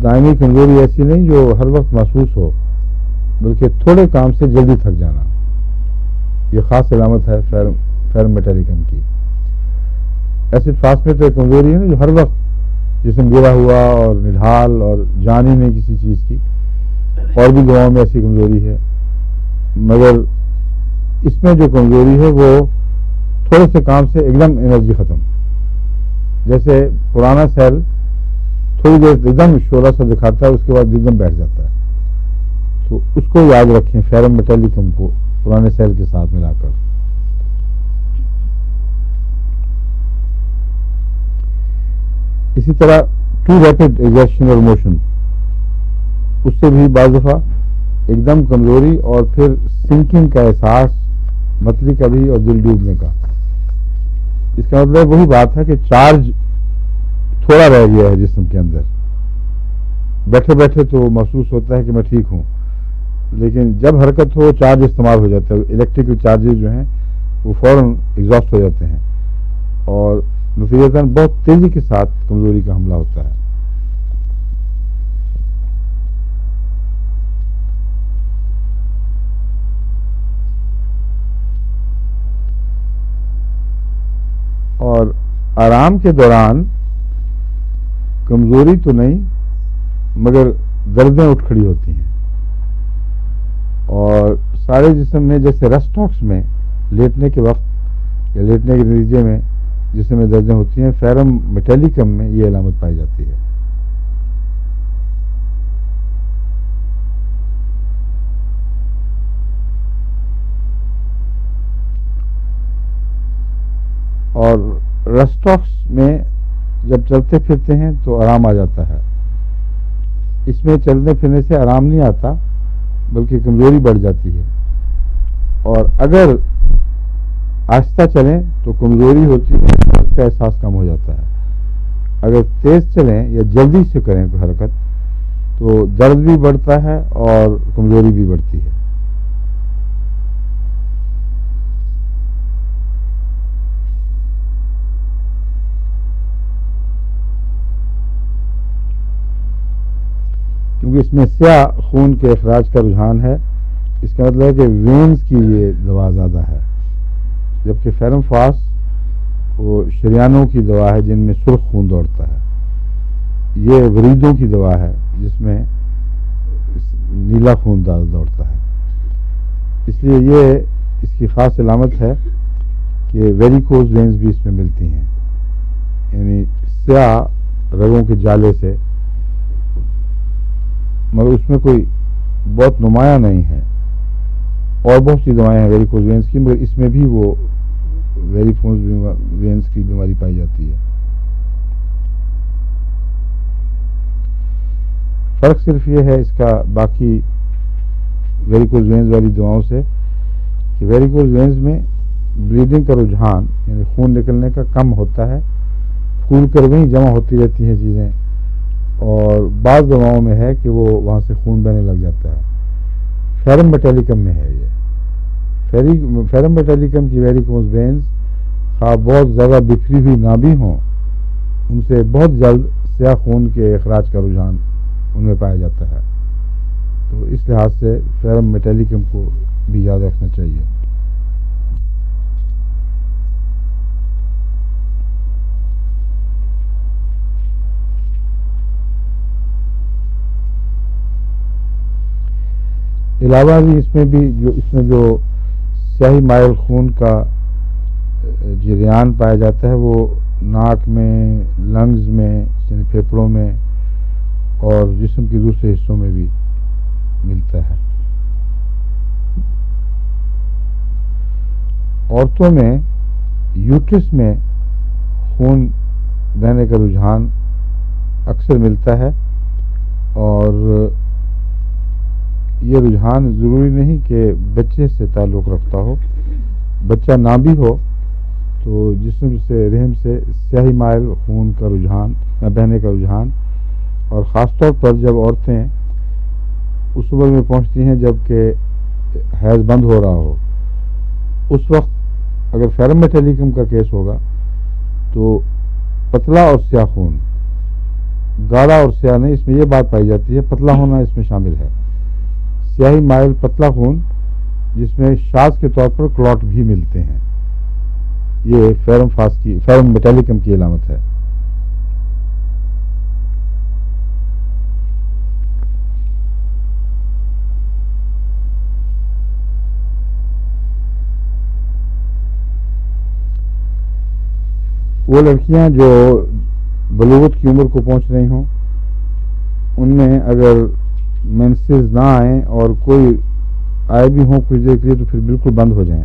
دائمی کمزوری ایسی نہیں جو ہر وقت محسوس ہو، بلکہ تھوڑے کام سے جلدی تھک جانا. یہ خاص علامت ہے فیرم میٹالکم کی. ایسڈ فاس میں تو ایک کمزوری ہے نا جو ہر وقت جسم گرا ہوا اور نڈھال اور جان ہی نہیں کسی چیز کی. اور بھی دواؤں میں ایسی کمزوری ہے، مگر اس میں جو کمزوری ہے وہ تھوڑے سے کام سے ایک دم انرجی ختم. جیسے پرانا سیل تھوڑی دیر ایک دم شعلہ سا دکھاتا ہے، اس کے بعد ایک دم بیٹھ جاتا ہے. تو اس کو یاد رکھیں، فیرم میٹالکم کو پرانے سیل کے ساتھ ملا کر. اسی طرح ٹو ریپڈ ایگزرشن اور موشن، اس سے بھی بعض دفعہ ایک دم کمزوری اور پھر سنکنگ کا احساس، متلی کا بھی اور دل ڈوبنے کا. اس کا مطلب وہی بات ہے کہ چارج تھوڑا رہ گیا ہے جسم کے اندر. بیٹھے بیٹھے تو محسوس ہوتا ہے کہ میں ٹھیک ہوں، لیکن جب حرکت ہو چارج استعمال ہو جاتا ہے. الیکٹریکل چارجز جو ہیں وہ فوراً ایگزاسٹ ہو جاتے ہیں، اور نتیجتاً بہت تیزی کے ساتھ کمزوری کا حملہ ہوتا ہے. اور آرام کے دوران کمزوری تو نہیں مگر دردیں اٹھ کھڑی ہوتی ہیں، اور سارے جسم میں جیسے رسٹاکس میں لیٹنے کے وقت یا لیٹنے کے نتیجے میں جسم میں دردیں ہوتی ہیں، فیرم میٹیلیکم میں یہ علامت پائی جاتی ہے۔ اور رسٹاکس میں جب چلتے پھرتے ہیں تو آرام آ جاتا ہے، اس میں چلنے پھرنے سے آرام نہیں آتا بلکہ کمزوری بڑھ جاتی ہے، اور اگر آہستہ چلیں تو کمزوری ہوتی ہے، درد کا احساس کم ہو جاتا ہے، اگر تیز چلیں یا جلدی سے کریں کوئی حرکت تو درد بھی بڑھتا ہے اور کمزوری بھی بڑھتی ہے۔ کیونکہ اس میں سیاہ خون کے اخراج کا رجحان ہے، اس کا مطلب ہے کہ وینز کی یہ دوا زیادہ ہے، جبکہ فیرم فاس وہ شریانوں کی دوا ہے جن میں سرخ خون دوڑتا ہے، یہ وریدوں کی دوا ہے جس میں نیلا خون دوڑتا ہے، اس لیے یہ اس کی خاص علامت ہے کہ ویریکوز وینز بھی اس میں ملتی ہیں، یعنی سیاہ رگوں کے جالے سے، مگر اس میں کوئی بہت نمایاں نہیں ہے، اور بہت سی دوائیں ہیں ویریکوز وینز کی، مگر اس میں بھی وہ ویریکوز وینز کی بیماری پائی جاتی ہے۔ فرق صرف یہ ہے اس کا باقی ویریکوز وینز والی دواؤں سے کہ ویریکوز وینز میں بلیڈنگ کا رجحان یعنی خون نکلنے کا کم ہوتا ہے، پھول کر وہیں جمع ہوتی رہتی ہیں چیزیں، اور بعض دواؤں میں ہے کہ وہ وہاں سے خون بہنے لگ جاتا ہے۔ فیرم میٹیلیکم میں ہے یہ، فیرم میٹیلیکم کی ویریکوز وینز خواہ بہت زیادہ بکھری ہوئی نہ بھی ہوں، ان سے بہت جلد سیاہ خون کے اخراج کا رجحان ان میں پایا جاتا ہے، تو اس لحاظ سے فیرم میٹیلیکم کو بھی یاد رکھنا چاہیے۔ علاوہ بھی اس میں جو سیاہی مائل خون کا جریان پایا جاتا ہے وہ ناک میں، لنگز میں یعنی پھیپھڑوں میں اور جسم کے دوسرے حصوں میں بھی ملتا ہے۔ عورتوں میں یوٹرس میں خون بہنے کا رجحان اکثر ملتا ہے، اور یہ رجحان ضروری نہیں کہ بچے سے تعلق رکھتا ہو، بچہ نہ بھی ہو تو جسم سے رحم سے سیاہی مائل خون کا رجحان بہنے کا رجحان، اور خاص طور پر جب عورتیں اس عمر میں پہنچتی ہیں جب کہ حیض بند ہو رہا ہو، اس وقت اگر فیرم میٹیلیکم کا کیس ہوگا تو پتلا اور سیاہ خون، گاڑھا اور سیاہ نہیں، اس میں یہ بات پائی جاتی ہے، پتلا ہونا اس میں شامل ہے، سیاہی مائل پتلا خون جس میں شاذ کے طور پر کلاٹ بھی ملتے ہیں، یہ فیرم میٹیلیکم کی علامت ہے۔ وہ لڑکیاں جو بلوغت کی عمر کو پہنچ رہی ہوں، ان میں اگر مینسز نہ آئیں اور کوئی آئے بھی ہوں کچھ دیر کے لیے تو پھر بالکل بند ہو جائیں،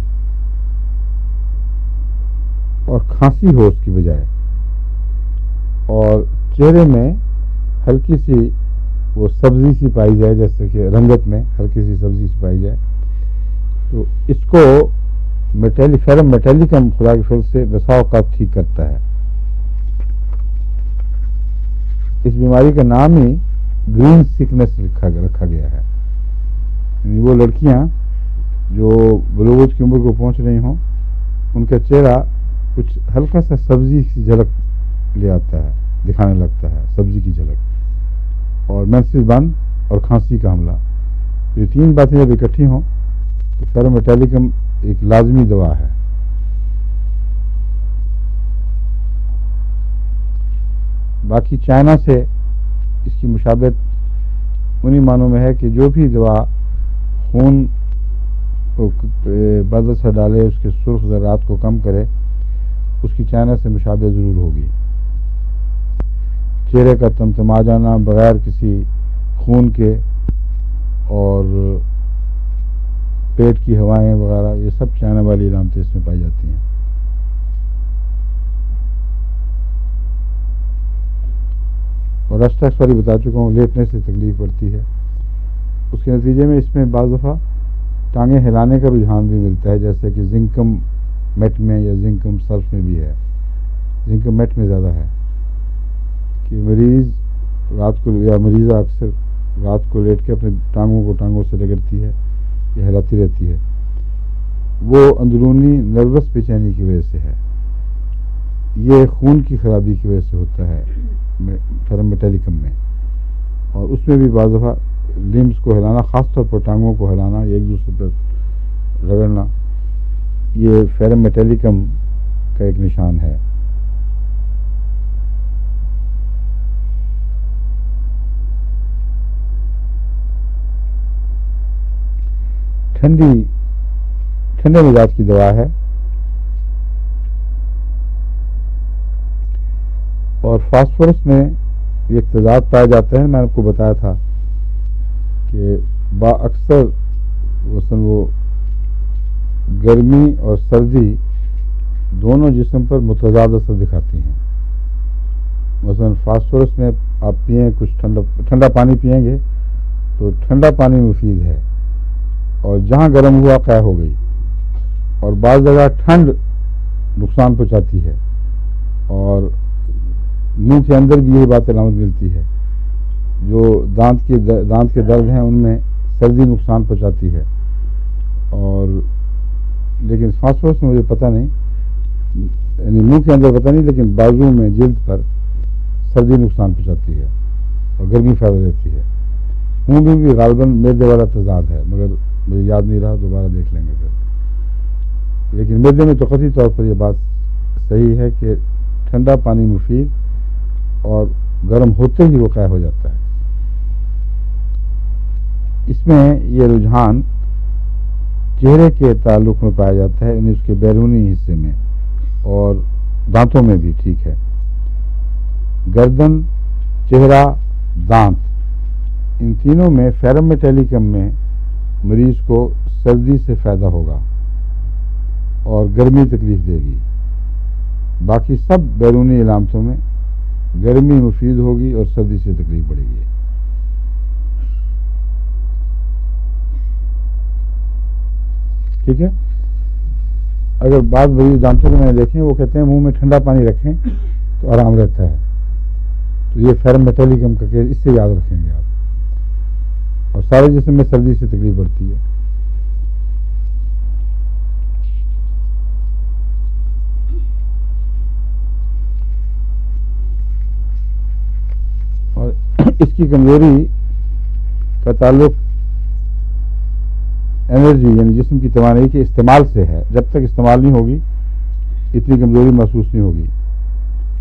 اور کھانسی ہو اس کی بجائے، اور چہرے میں ہلکی سی وہ سبزی سی پائی جائے، جیسے کہ رنگت میں ہلکی سی سبزی سی پائی جائے، تو اس کو فیرم میٹیلیکم خدا کے فضل سے بسا اوقات ٹھیک کرتا ہے۔ اس بیماری کا نام ہی گرین سکنس رکھا گیا ہے، یعنی وہ لڑکیاں جو بلوغت کی عمر کو پہنچ رہی ہوں ان کا چہرہ کچھ ہلکا سا سبزی کی جھلک لے آتا ہے، دکھانے لگتا ہے سبزی کی جھلک، اور مینسز بند اور کھانسی کا حملہ، یہ تین باتیں جب اکٹھی ہوں تو فیرم میٹیلیکم ایک لازمی دوا ہے۔ باقی چائنا سے اس کی مشابہت انہی معنوں میں ہے کہ جو بھی دوا خون بدل سے ڈالے اس کے سرخ ذرات کو کم کرے اس کی چائنا سے مشابہت ضرور ہوگی. چہرے کا تمتما جانا بغیر کسی خون کے اور پیٹ کی ہوائیں وغیرہ یہ سب چائنا والی علامتیں اس میں پائی جاتی ہیں. اور رسٹیکس والی بتا چکا ہوں, لیٹنے سے تکلیف پڑتی ہے. اس کے نتیجے میں اس میں بعض دفعہ ٹانگیں ہلانے کا رجحان بھی ملتا ہے, جیسے کہ زنکم میٹ میں یا زنکم سلف میں بھی ہے. زنکم میٹ میں زیادہ ہے کہ مریض رات کو یا مریضہ اکثر رات کو لیٹ کے اپنے ٹانگوں سے رگڑتی ہے یا ہلاتی رہتی ہے. وہ اندرونی نروس بے چینی کی وجہ سے ہے. یہ خون کی خرابی کی وجہ سے ہوتا ہے فیرم میٹیلکم میں. اور اس میں بھی بعض دفعہ لمبس کو ہلانا, خاص طور پر ٹانگوں کو ہلانا, ایک دوسرے پر رگڑنا, یہ فیرم میٹیلکم کا ایک نشان ہے. ٹھنڈے مزاج کی دوا ہے اور فاسفورس میں یہ اقتضاد پایا جاتا ہے. میں نے آپ کو بتایا تھا کہ اکثر وہ گرمی اور سردی دونوں جسم پر متضاد اثر دکھاتی ہیں. مثلا فاسفورس میں آپ پئیں کچھ ٹھنڈا پانی پئیں گے تو ٹھنڈا پانی مفید ہے اور جہاں گرم ہوا قے ہو گئی. اور بعض جگہ ٹھنڈ نقصان پہنچاتی ہے اور منہ کے اندر بھی یہی بات علامت ملتی ہے. جو دانت کے درد ہیں ان میں سردی نقصان پہنچاتی ہے. اور لیکن فاسفورس میں مجھے پتہ نہیں, یعنی منہ کے اندر پتہ نہیں, لیکن بازو میں جلد پر سردی نقصان پہنچاتی ہے اور گرمی فائدہ دیتی ہے. منہ میں بھی غالباً میدے والا تضاد ہے, مگر مجھے یاد نہیں رہا, دوبارہ دیکھ لیں گے پھر. لیکن میدے میں تو قطعی طور پر یہ بات صحیح ہے کہ ٹھنڈا پانی مفید اور گرم ہوتے ہی وہ قے ہو جاتا ہے. اس میں یہ رجحان چہرے کے تعلق میں پایا جاتا ہے, یعنی اس کے بیرونی حصے میں اور دانتوں میں بھی. ٹھیک ہے, گردن, چہرہ, دانت, ان تینوں میں فیرم میٹیلکم میں مریض کو سردی سے فائدہ ہوگا اور گرمی تکلیف دے گی. باقی سب بیرونی علامتوں میں گرمی مفید ہوگی اور سردی سے تکلیف پڑے گی. ٹھیک ہے. اگر بعض مریض دانتوں کو میں نے دیکھیں وہ کہتے ہیں منہ میں ٹھنڈا پانی رکھیں تو آرام رہتا ہے, تو یہ فیرم میٹیلکم کا کیس, اس سے یاد رکھیں گے آپ. اور سارے جسم میں سردی سے تکلیف پڑتی ہے. اور اس کی کمزوری کا تعلق انرجی یعنی جسم کی توانائی کے استعمال سے ہے. جب تک استعمال نہیں ہوگی اتنی کمزوری محسوس نہیں ہوگی.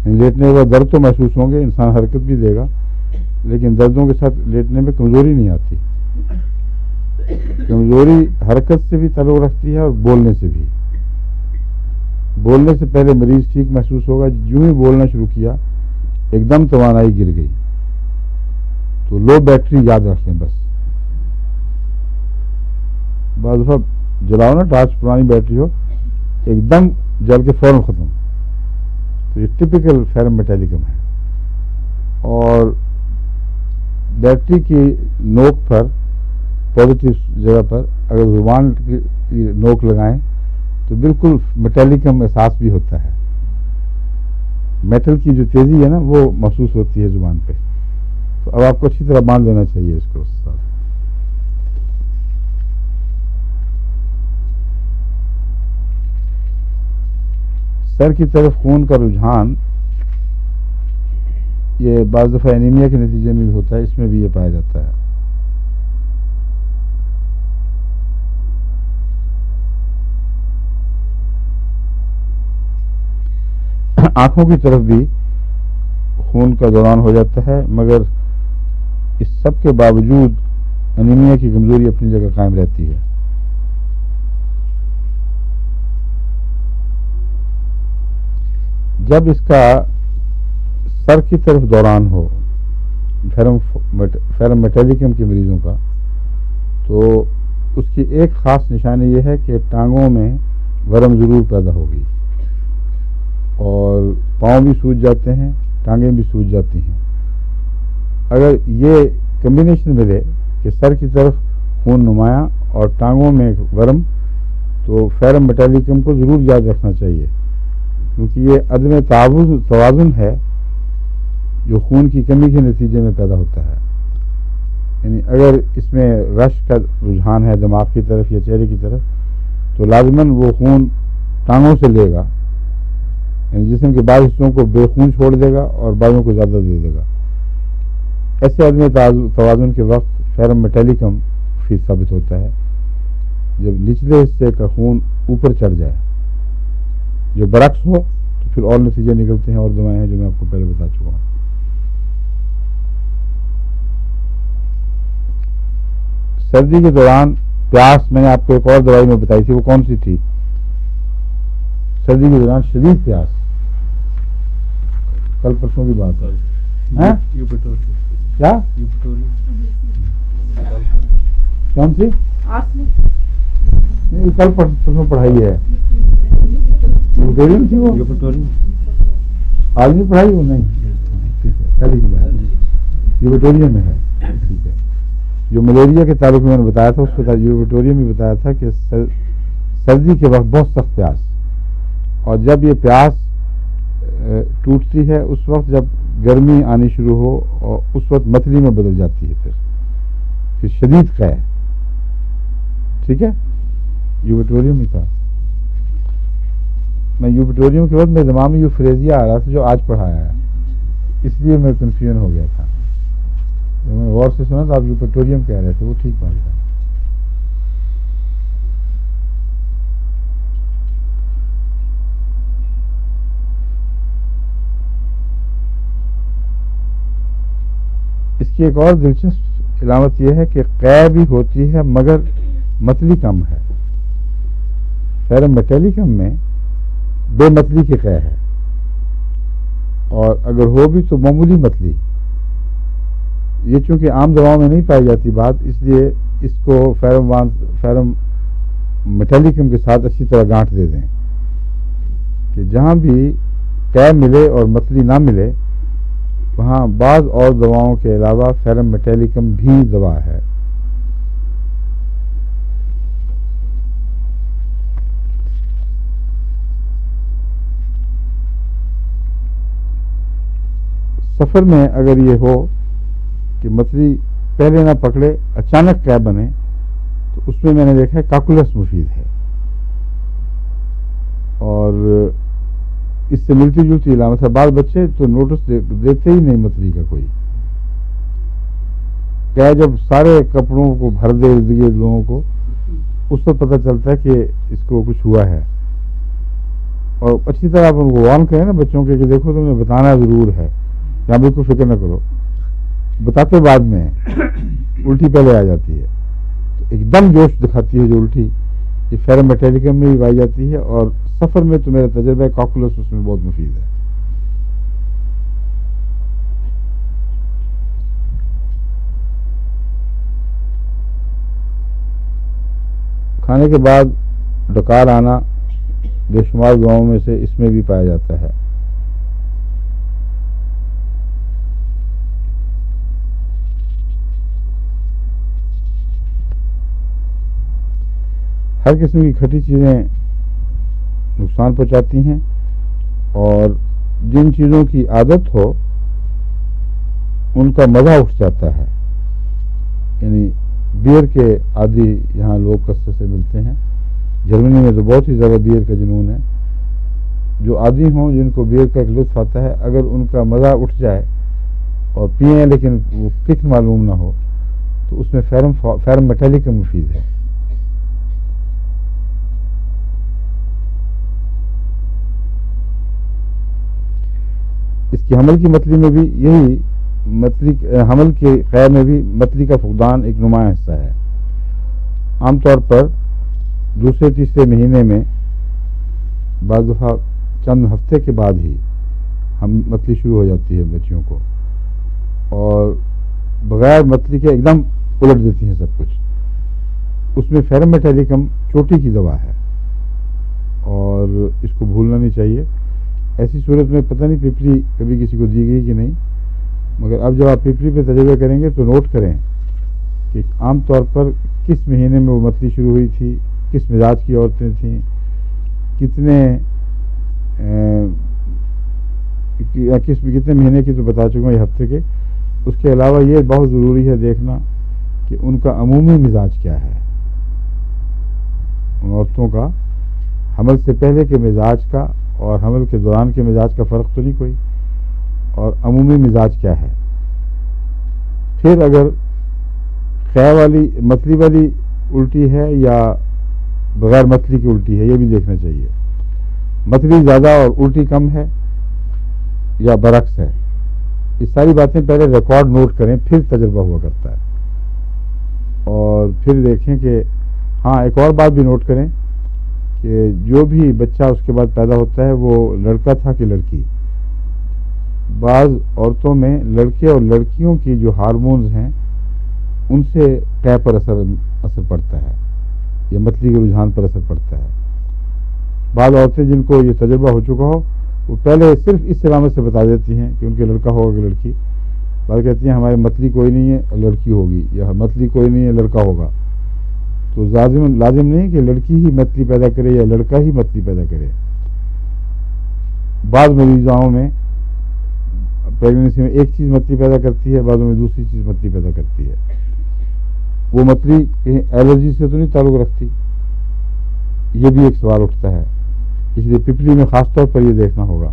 یعنی لیٹنے کا درد تو محسوس ہوں گے, انسان حرکت بھی دے گا, لیکن دردوں کے ساتھ لیٹنے میں کمزوری نہیں آتی. کمزوری حرکت سے بھی تعلق رکھتی ہے اور بولنے سے بھی. بولنے سے پہلے مریض ٹھیک محسوس ہوگا, جو ہی بولنا شروع کیا ایک دم توانائی گر گئی. تو لو بیٹری یاد رکھ لیں بس. بعض دفعہ جلاؤ نا ٹارچ, پرانی بیٹری ہو, ایک دم جل کے فوراً ختم. تو یہ ٹپیکل فیرم میٹیلکم ہے. اور بیٹری کی نوک پر, پازیٹیو جگہ پر اگر زبان کی نوک لگائیں تو بالکل میٹیلکم احساس بھی ہوتا ہے. میٹل کی جو تیزی ہے نا وہ محسوس ہوتی ہے زبان پہ. تو اب آپ کو اچھی طرح باندھ لینا چاہیے اس کو. سر کی طرف خون کا رجحان یہ بعض دفعہ انیمیا کے نتیجے میں بھی ہوتا ہے, اس میں بھی یہ پایا جاتا ہے. آنکھوں کی طرف بھی خون کا دوران ہو جاتا ہے، مگر اس سب کے باوجود انیمیا کی کمزوری اپنی جگہ قائم رہتی ہے۔ جب اس کا سر کی طرف دوران ہو فیرم میٹیلیکم کے مریضوں کا، تو اس کی ایک خاص نشانی یہ ہے کہ ٹانگوں میں ورم ضرور پیدا ہوگی اور پاؤں بھی سوج جاتے ہیں، ٹانگیں بھی سوج جاتی ہیں۔ اگر یہ کمبینیشن ملے کہ سر کی طرف خون نمایاں اور ٹانگوں میں ورم، تو فیرم میٹیلیکم کو ضرور یاد رکھنا چاہیے، کیونکہ یہ عدم توازن ہے جو خون کی کمی کے نتیجے میں پیدا ہوتا ہے۔ یعنی اگر اس میں رش کا رجحان ہے دماغ کی طرف یا چہرے کی طرف، تو لازماً وہ خون ٹانگوں سے لے گا، یعنی جسم کے بعض حصوں کو بے خون چھوڑ دے گا اور بعضوں کو زیادہ دے دے گا۔ ایسے عدم توازن کے وقت فیرم میٹیلیکم مفید ثابت ہوتا ہے جب نچلے حصے کا خون اوپر چڑھ جائے۔ جو برعکس ہو تو پھر اور نتیجے نکلتے ہیں، اور دوائیں ہیں جو میں آپ کو پہلے بتا چکا ہوں۔ سردی کے دوران پیاس، میں نے آپ کو ایک اور دوائی میں بتائی تھی، وہ کون سی تھی؟ سردی کے دوران شدید پیاس، کل پرسوں کی بات ہے، کیا کون سی؟ نہیں، کل پرسوں پڑھائی ہے، تھی وہ آج نہیں پڑھائی وہ؟ نہیں، ٹھیک ہے، کل کی بات یوبیٹوریم میں ہے، ٹھیک ہے۔ جو ملیریا کے تعلق میں نے بتایا تھا، اس کو یوبیٹوریم میں بتایا تھا کہ سردی کے وقت بہت سخت پیاس، اور جب یہ پیاس ٹوٹتی ہے اس وقت جب گرمی آنی شروع ہو، اور اس وقت متلی میں بدل جاتی ہے، پھر شدید قے، ٹھیک ہے، یوبیٹوریم ہی تھا۔ میں یوبیٹوریم کے وقت میرے دماغ میں یوفریزیا آ رہا تھا جو آج پڑھایا ہے، اس لیے میں کنفیوژن ہو گیا تھا۔ میں غور سے سنا تو آپ یوبیٹوریم کہہ رہے تھے، وہ ٹھیک بات ہے۔ اس کی ایک اور دلچسپ علامت یہ ہے کہ قے بھی ہوتی ہے مگر متلی کم ہے۔ فیرم میٹیلیکم میں بے متلی کی قے ہے، اور اگر ہو بھی تو معمولی متلی۔ یہ چونکہ عام دواؤں میں نہیں پائی جاتی بات، اس لیے اس کو فیرم میٹیلیکم کے ساتھ اچھی طرح گانٹھ دے دیں کہ جہاں بھی قے ملے اور متلی نہ ملے، وہاں بعض اور دواؤں کے علاوہ فیرم میٹیلیکم بھی دوا ہے۔ سفر میں اگر یہ ہو کہ متلی پہلے نہ پکڑے، اچانک قے بنے، تو اس میں نے دیکھا ہے کاکولس مفید ہے، اور اس سے ملتی جلتی علامت ہے۔ بعض بچے تو نوٹس دیتے ہی نہیں متلی کا کوئی، قے جب سارے کپڑوں کو بھر دے ارد گرد لوگوں کو، اس وقت پتہ چلتا ہے کہ اس کو کچھ ہوا ہے۔ اور اچھی طرح آپ ان کو وارن کریں نا بچوں کے کہ دیکھو تمہیں بتانا ضرور ہے، یہاں بالکل فکر نہ کرو، بتاتے بعد میں الٹی پہلے آ جاتی ہے، تو ایک دم جوش دکھاتی ہے جو الٹی، یہ فیرم میٹیلیکم میں بھی پائی جاتی ہے، اور سفر میں تو میرا تجربہ ہے کاکولس اس میں بہت مفید ہے۔ کھانے کے بعد ڈکار آنا بے شمار دواؤں میں سے اس میں بھی پایا جاتا ہے۔ ہر قسم کی کھٹی چیزیں نقصان پہنچاتی ہیں، اور جن چیزوں کی عادت ہو ان کا مزہ اٹھ جاتا ہے۔ یعنی بیئر کے عادی یہاں لوگ کثرت سے ملتے ہیں، جرمنی میں تو بہت ہی زیادہ بیئر کا جنون ہے۔ جو عادی ہوں، جن کو بیئر کا ایک لطف آتا ہے، اگر ان کا مزہ اٹھ جائے اور پئیں لیکن وہ کک معلوم نہ ہو، تو اس میں فیرم میٹیلیکم مفید ہے۔ اس کی حمل کی متلی میں بھی یہی حمل کے قے میں بھی متلی کا فقدان ایک نمایاں حصہ ہے. عام طور پر دوسرے تیسرے مہینے میں بعض دفعہ چند ہفتے کے بعد ہی ہم متلی شروع ہو جاتی ہے بچیوں کو، اور بغیر متلی کے ایک دم الٹ دیتی ہیں سب کچھ. اس میں فیرم میٹیلیکم چوٹی کی دوا ہے اور اس کو بھولنا نہیں چاہیے. ایسی صورت میں پتہ نہیں پپلی کبھی کسی کو دی گئی کہ نہیں، مگر اب جب آپ پپلی پہ تجربے کریں گے تو نوٹ کریں کہ عام طور پر کس مہینے میں وہ متلی شروع ہوئی تھی، کس مزاج کی عورتیں تھیں، کتنے مہینے کی تو بتا چکا ہوں یہ ہفتے کے. اس کے علاوہ یہ بہت ضروری ہے دیکھنا کہ ان کا عمومی مزاج کیا ہے. ان عورتوں کا حمل سے پہلے کے مزاج کا اور حمل کے دوران کے مزاج کا فرق تو نہیں کوئی، اور عمومی مزاج کیا ہے. پھر اگر قے والی متلی والی الٹی ہے یا بغیر متلی کی الٹی ہے یہ بھی دیکھنا چاہیے. متلی زیادہ اور الٹی کم ہے یا برعکس ہے. یہ ساری باتیں پہلے ریکارڈ نوٹ کریں، پھر تجربہ ہوا کرتا ہے. اور پھر دیکھیں کہ ہاں ایک اور بات بھی نوٹ کریں کہ جو بھی بچہ اس کے بعد پیدا ہوتا ہے وہ لڑکا تھا کہ لڑکی. بعض عورتوں میں لڑکے اور لڑکیوں کی جو ہارمونز ہیں ان سے قے پر اثر پڑتا ہے یا متلی کے رجحان پر اثر پڑتا ہے. بعض عورتیں جن کو یہ تجربہ ہو چکا ہو وہ پہلے صرف اس علامت سے بتا دیتی ہیں کہ ان کے لڑکا ہوگا کہ لڑکی. بعض کہتی ہیں ہمارے متلی کوئی نہیں ہے لڑکی ہوگی، یا متلی کوئی نہیں ہے لڑکا ہوگا. تو لازم نہیں کہ لڑکی ہی متلی پیدا کرے یا لڑکا ہی متلی پیدا کرے. بعض مریضاؤں میں پریگننسی میں ایک چیز متلی پیدا کرتی ہے، بعضوں میں دوسری چیز متلی پیدا کرتی ہے. وہ متلی کہیں الرجی سے تو نہیں تعلق رکھتی، یہ بھی ایک سوال اٹھتا ہے. اس لیے پپلی میں خاص طور پر یہ دیکھنا ہوگا.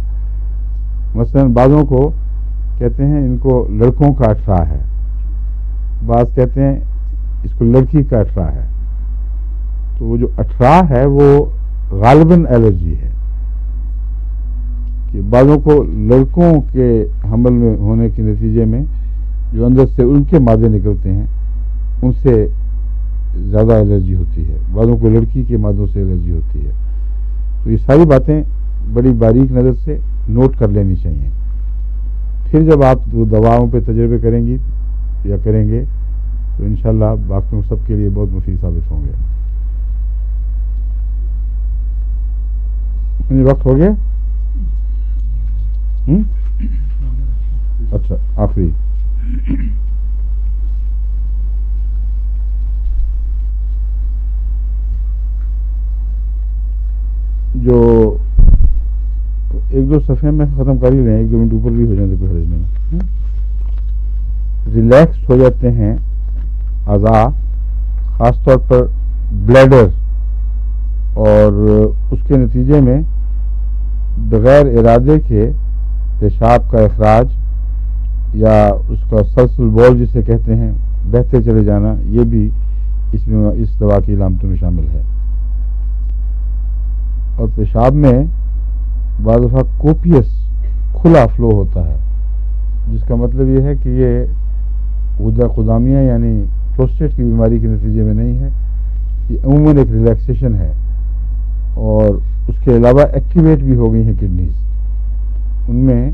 مثلا بعضوں کو کہتے ہیں ان کو لڑکوں کا اٹھرا ہے، بعض کہتے ہیں اس کو لڑکی کا اٹھرا ہے. تو وہ جو اٹھرا ہے وہ غالباً الرجی ہے، کہ بعضوں کو لڑکوں کے حمل میں ہونے کے نتیجے میں جو اندر سے ان کے مادے نکلتے ہیں ان سے زیادہ الرجی ہوتی ہے، بعضوں کو لڑکی کے مادوں سے الرجی ہوتی ہے. تو یہ ساری باتیں بڑی باریک نظر سے نوٹ کر لینی چاہیے. پھر جب آپ دواؤں پہ تجربے کریں گی یا کریں گے تو انشاءاللہ باقیوں سب کے لیے بہت مفید ثابت ہوں گے. وقت ہو گیا؟ اچھا آخری جو ایک دو صفحے میں ختم کر ہی رہے ہیں، ایک دو منٹ اوپر بھی ہو جائیں تو کوئی حرج نہیں. ریلیکس ہو جاتے ہیں اعضاء، خاص طور پر بلیڈر، اور اس کے نتیجے میں بغیر ارادے کے پیشاب کا اخراج یا اس کا سلسل بول جسے کہتے ہیں بہتے چلے جانا، یہ بھی اس دوا کی علامتوں میں شامل ہے. اور پیشاب میں بعض دفعہ کوپیس کھلا فلو ہوتا ہے، جس کا مطلب یہ ہے کہ یہ غدہ قدامیہ یعنی پروسٹیٹ کی بیماری کے نتیجے میں نہیں ہے، یہ عموماً ایک ریلیکسیشن ہے. اور اس کے علاوہ ایکٹیویٹ بھی ہو گئی ہیں کڈنیز، ان میں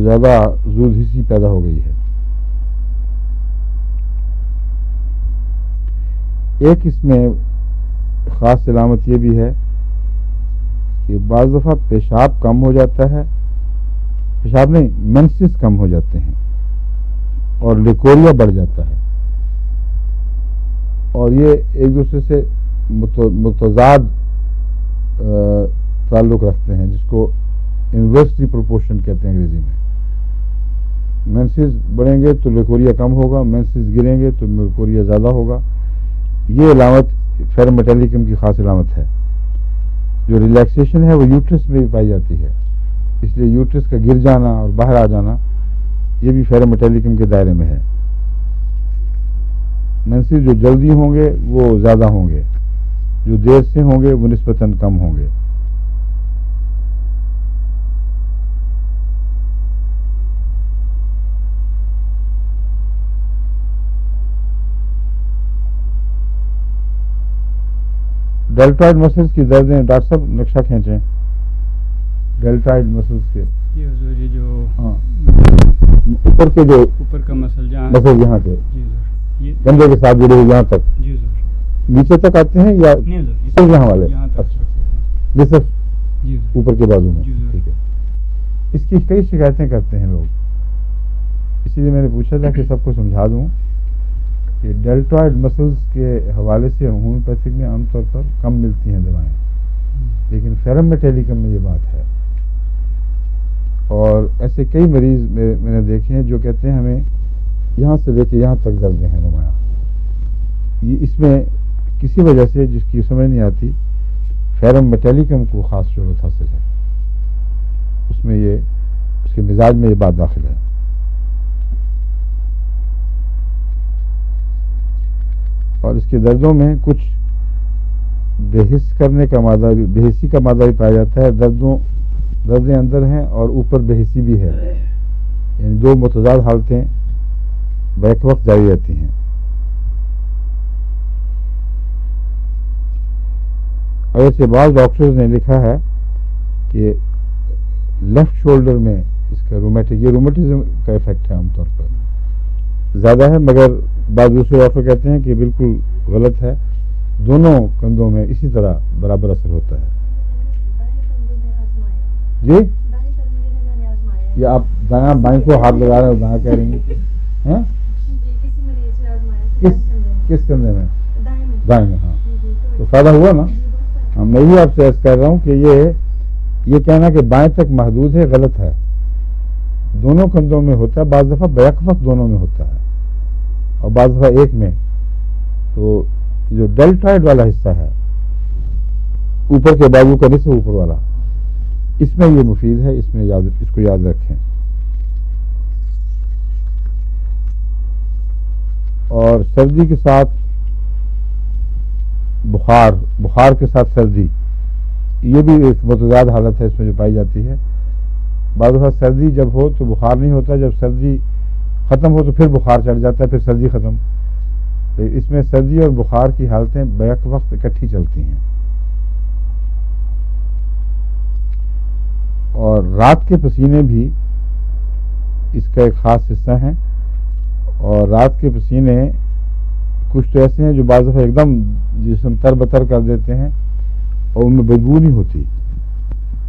زیادہ زود حصی پیدا ہو گئی ہے. ایک اس میں خاص علامت یہ بھی ہے کہ بعض دفعہ پیشاب کم ہو جاتا ہے، پیشاب نہیں مینسز کم ہو جاتے ہیں اور لیکوریا بڑھ جاتا ہے، اور یہ ایک دوسرے سے متضاد تعلق رکھتے ہیں، جس کو انورسلی پروپورشن کہتے ہیں انگریزی میں. مینسز بڑھیں گے تو لیکوریا کم ہوگا، مینسز گریں گے تو لیکوریا زیادہ ہوگا. یہ علامت فیرم میٹیلیکم کی خاص علامت ہے. جو ریلیکسیشن ہے وہ یوٹرس میں بھی پائی جاتی ہے، اس لیے یوٹرس کا گر جانا اور باہر آ جانا یہ بھی فیرم میٹیلیکم کے دائرے میں ہے. مینسز جو جلدی ہوں گے وہ زیادہ ہوں گے، جو دیر سے ہوں گے وہ نسبتاً کم ہوں گے. ڈیلٹوائڈ مسلس کی دردیں ڈاکٹر صاحب نقشہ کھینچیں. ڈیلٹوائڈ مسلس کے یہ حضور یہ جو ہاں اوپر کے جو اوپر کا مسل جہاں مسل یہاں کے جی حضور یہ کندھے کے ساتھ جڑے ہوئے یہاں تک جی حضور نیچے تک آتے ہیں یا نہیں حضور صرف یہاں والے؟ یہاں تک اچھا یہ صرف جی حضور اوپر کے بازو میں. جی حضور. ٹھیک ہے. اس کی کئی شکایتیں کرتے ہیں لوگ, اسی لیے میں نے پوچھا تھا کہ سب کو سمجھا دوں کہ ڈیلٹوائڈ مسلس کے حوالے سے ہومیوپیتھک میں عام طور پر کم ملتی ہیں دوائیں, لیکن فیرم میٹیلیکم میں یہ بات ہے. اور ایسے کئی مریض میں نے دیکھے ہیں جو کہتے ہیں ہمیں یہاں سے لے کے یہاں تک دردیں ہیں نمایاں. یہ اس میں کسی وجہ سے جس کی سمجھ نہیں آتی فیرم میٹیلیکم کو خاص شہرت حاصل ہے, اس میں یہ اس کے مزاج میں یہ بات داخل ہے. اور اس کے دردوں میں کچھ بےحس کرنے کا مادہ بھی, بےحسی کا مادہ بھی پایا جاتا ہے. دردیں اندر ہیں اور اوپر بےحسی بھی ہے, یعنی دو متضاد حالتیں بیک وقت جاری رہتی ہیں. اگرچہ بعض ڈاکٹرز نے لکھا ہے کہ لیفٹ شولڈر میں اس کا رومیٹزم کا افیکٹ ہے عام طور پر زیادہ ہے, مگر بعض دوسرے ڈاکٹر کہتے ہیں کہ بالکل غلط ہے, دونوں کندھوں میں اسی طرح برابر اثر ہوتا ہے. جی یہ آپ دایاں بائیں کو ہاتھ لگا رہے ہیں, دایاں کہہ رہی ہیں کس کندھے میں؟ دائیں میں. ہاں تو فائدہ ہوا نا. ہاں میں ہی آپ سے عرض کر رہا ہوں کہ یہ کہنا کہ بائیں تک محدود ہے غلط ہے, دونوں کندھوں میں ہوتا ہے, بعض دفعہ بیک وقت دونوں میں ہوتا ہے اور بعض دفعہ ایک میں. تو جو ڈیلٹوائڈ والا حصہ ہے اوپر کے بازو کا نصف اوپر والا, اس میں یہ مفید ہے, اس کو یاد رکھیں. اور سردی کے ساتھ بخار کے ساتھ سردی, یہ بھی ایک متضاد حالت ہے اس میں جو پائی جاتی ہے. بعض دفعہ سردی جب ہو تو بخار نہیں ہوتا, جب سردی ختم ہو تو پھر بخار چڑھ جاتا ہے, پھر سردی ختم. اس میں سردی اور بخار کی حالتیں بیک وقت اکٹھی چلتی ہیں. اور رات کے پسینے بھی اس کا ایک خاص حصہ ہیں. اور رات کے پسینے کچھ تو ایسے ہیں جو بعض دفعہ ایک دم جسم تر بتر کر دیتے ہیں اور ان میں بدبو نہیں ہوتی,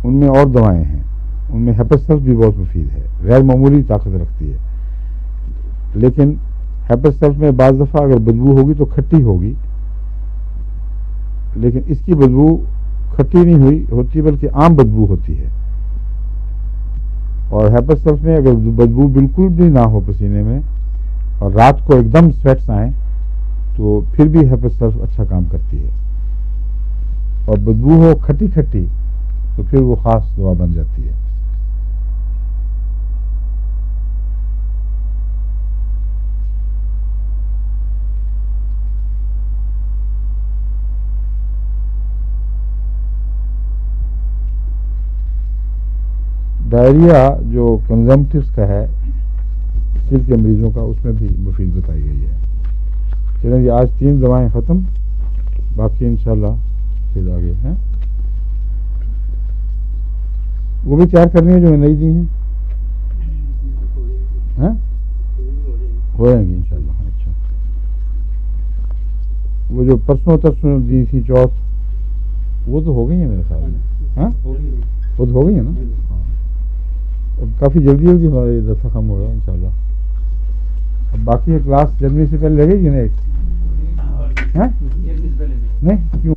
ان میں اور دوائیں ہیں. ان میں ہیپسلف بھی بہت مفید ہے, غیر معمولی طاقت رکھتی ہے. لیکن ہیپسلف میں بعض دفعہ اگر بدبو ہوگی تو کھٹی ہوگی, لیکن اس کی بدبو کھٹی نہیں ہوتی بلکہ عام بدبو ہوتی ہے. اور ہیپسلف میں اگر بدبو بالکل بھی نہ ہو پسینے میں اور رات کو ایک دم سویٹس آئیں تو پھر بھی ہیپسلف اچھا کام کرتی ہے. اور بدبو ہو کھٹی کھٹی تو پھر وہ خاص دوا بن جاتی ہے. ڈائریا جو کنزمپٹیوز کا ہے دل کے مریضوں کا, اس میں بھی مفید بتائی گئی ہے. چلیں جی آج 3 دوائیں ختم, باقی انشاءاللہ پھر آگے ہیں. وہ بھی تیار کرنی ہے جو میں نہیں دی ہیں, ہو جائیں گی انشاءاللہ. اچھا وہ جو پرسوں دی تھی چوتھ, وہ تو ہو گئی ہیں میرے خیال میں. وہ تو ہو گئی ہیں نا. کافی جلدی ہمارا یہ دفعہ ختم ہو گیا انشاءاللہ. اب باقی کلاس جنوری سے پہلے لگے گی نا ایک, نہیں کیوں؟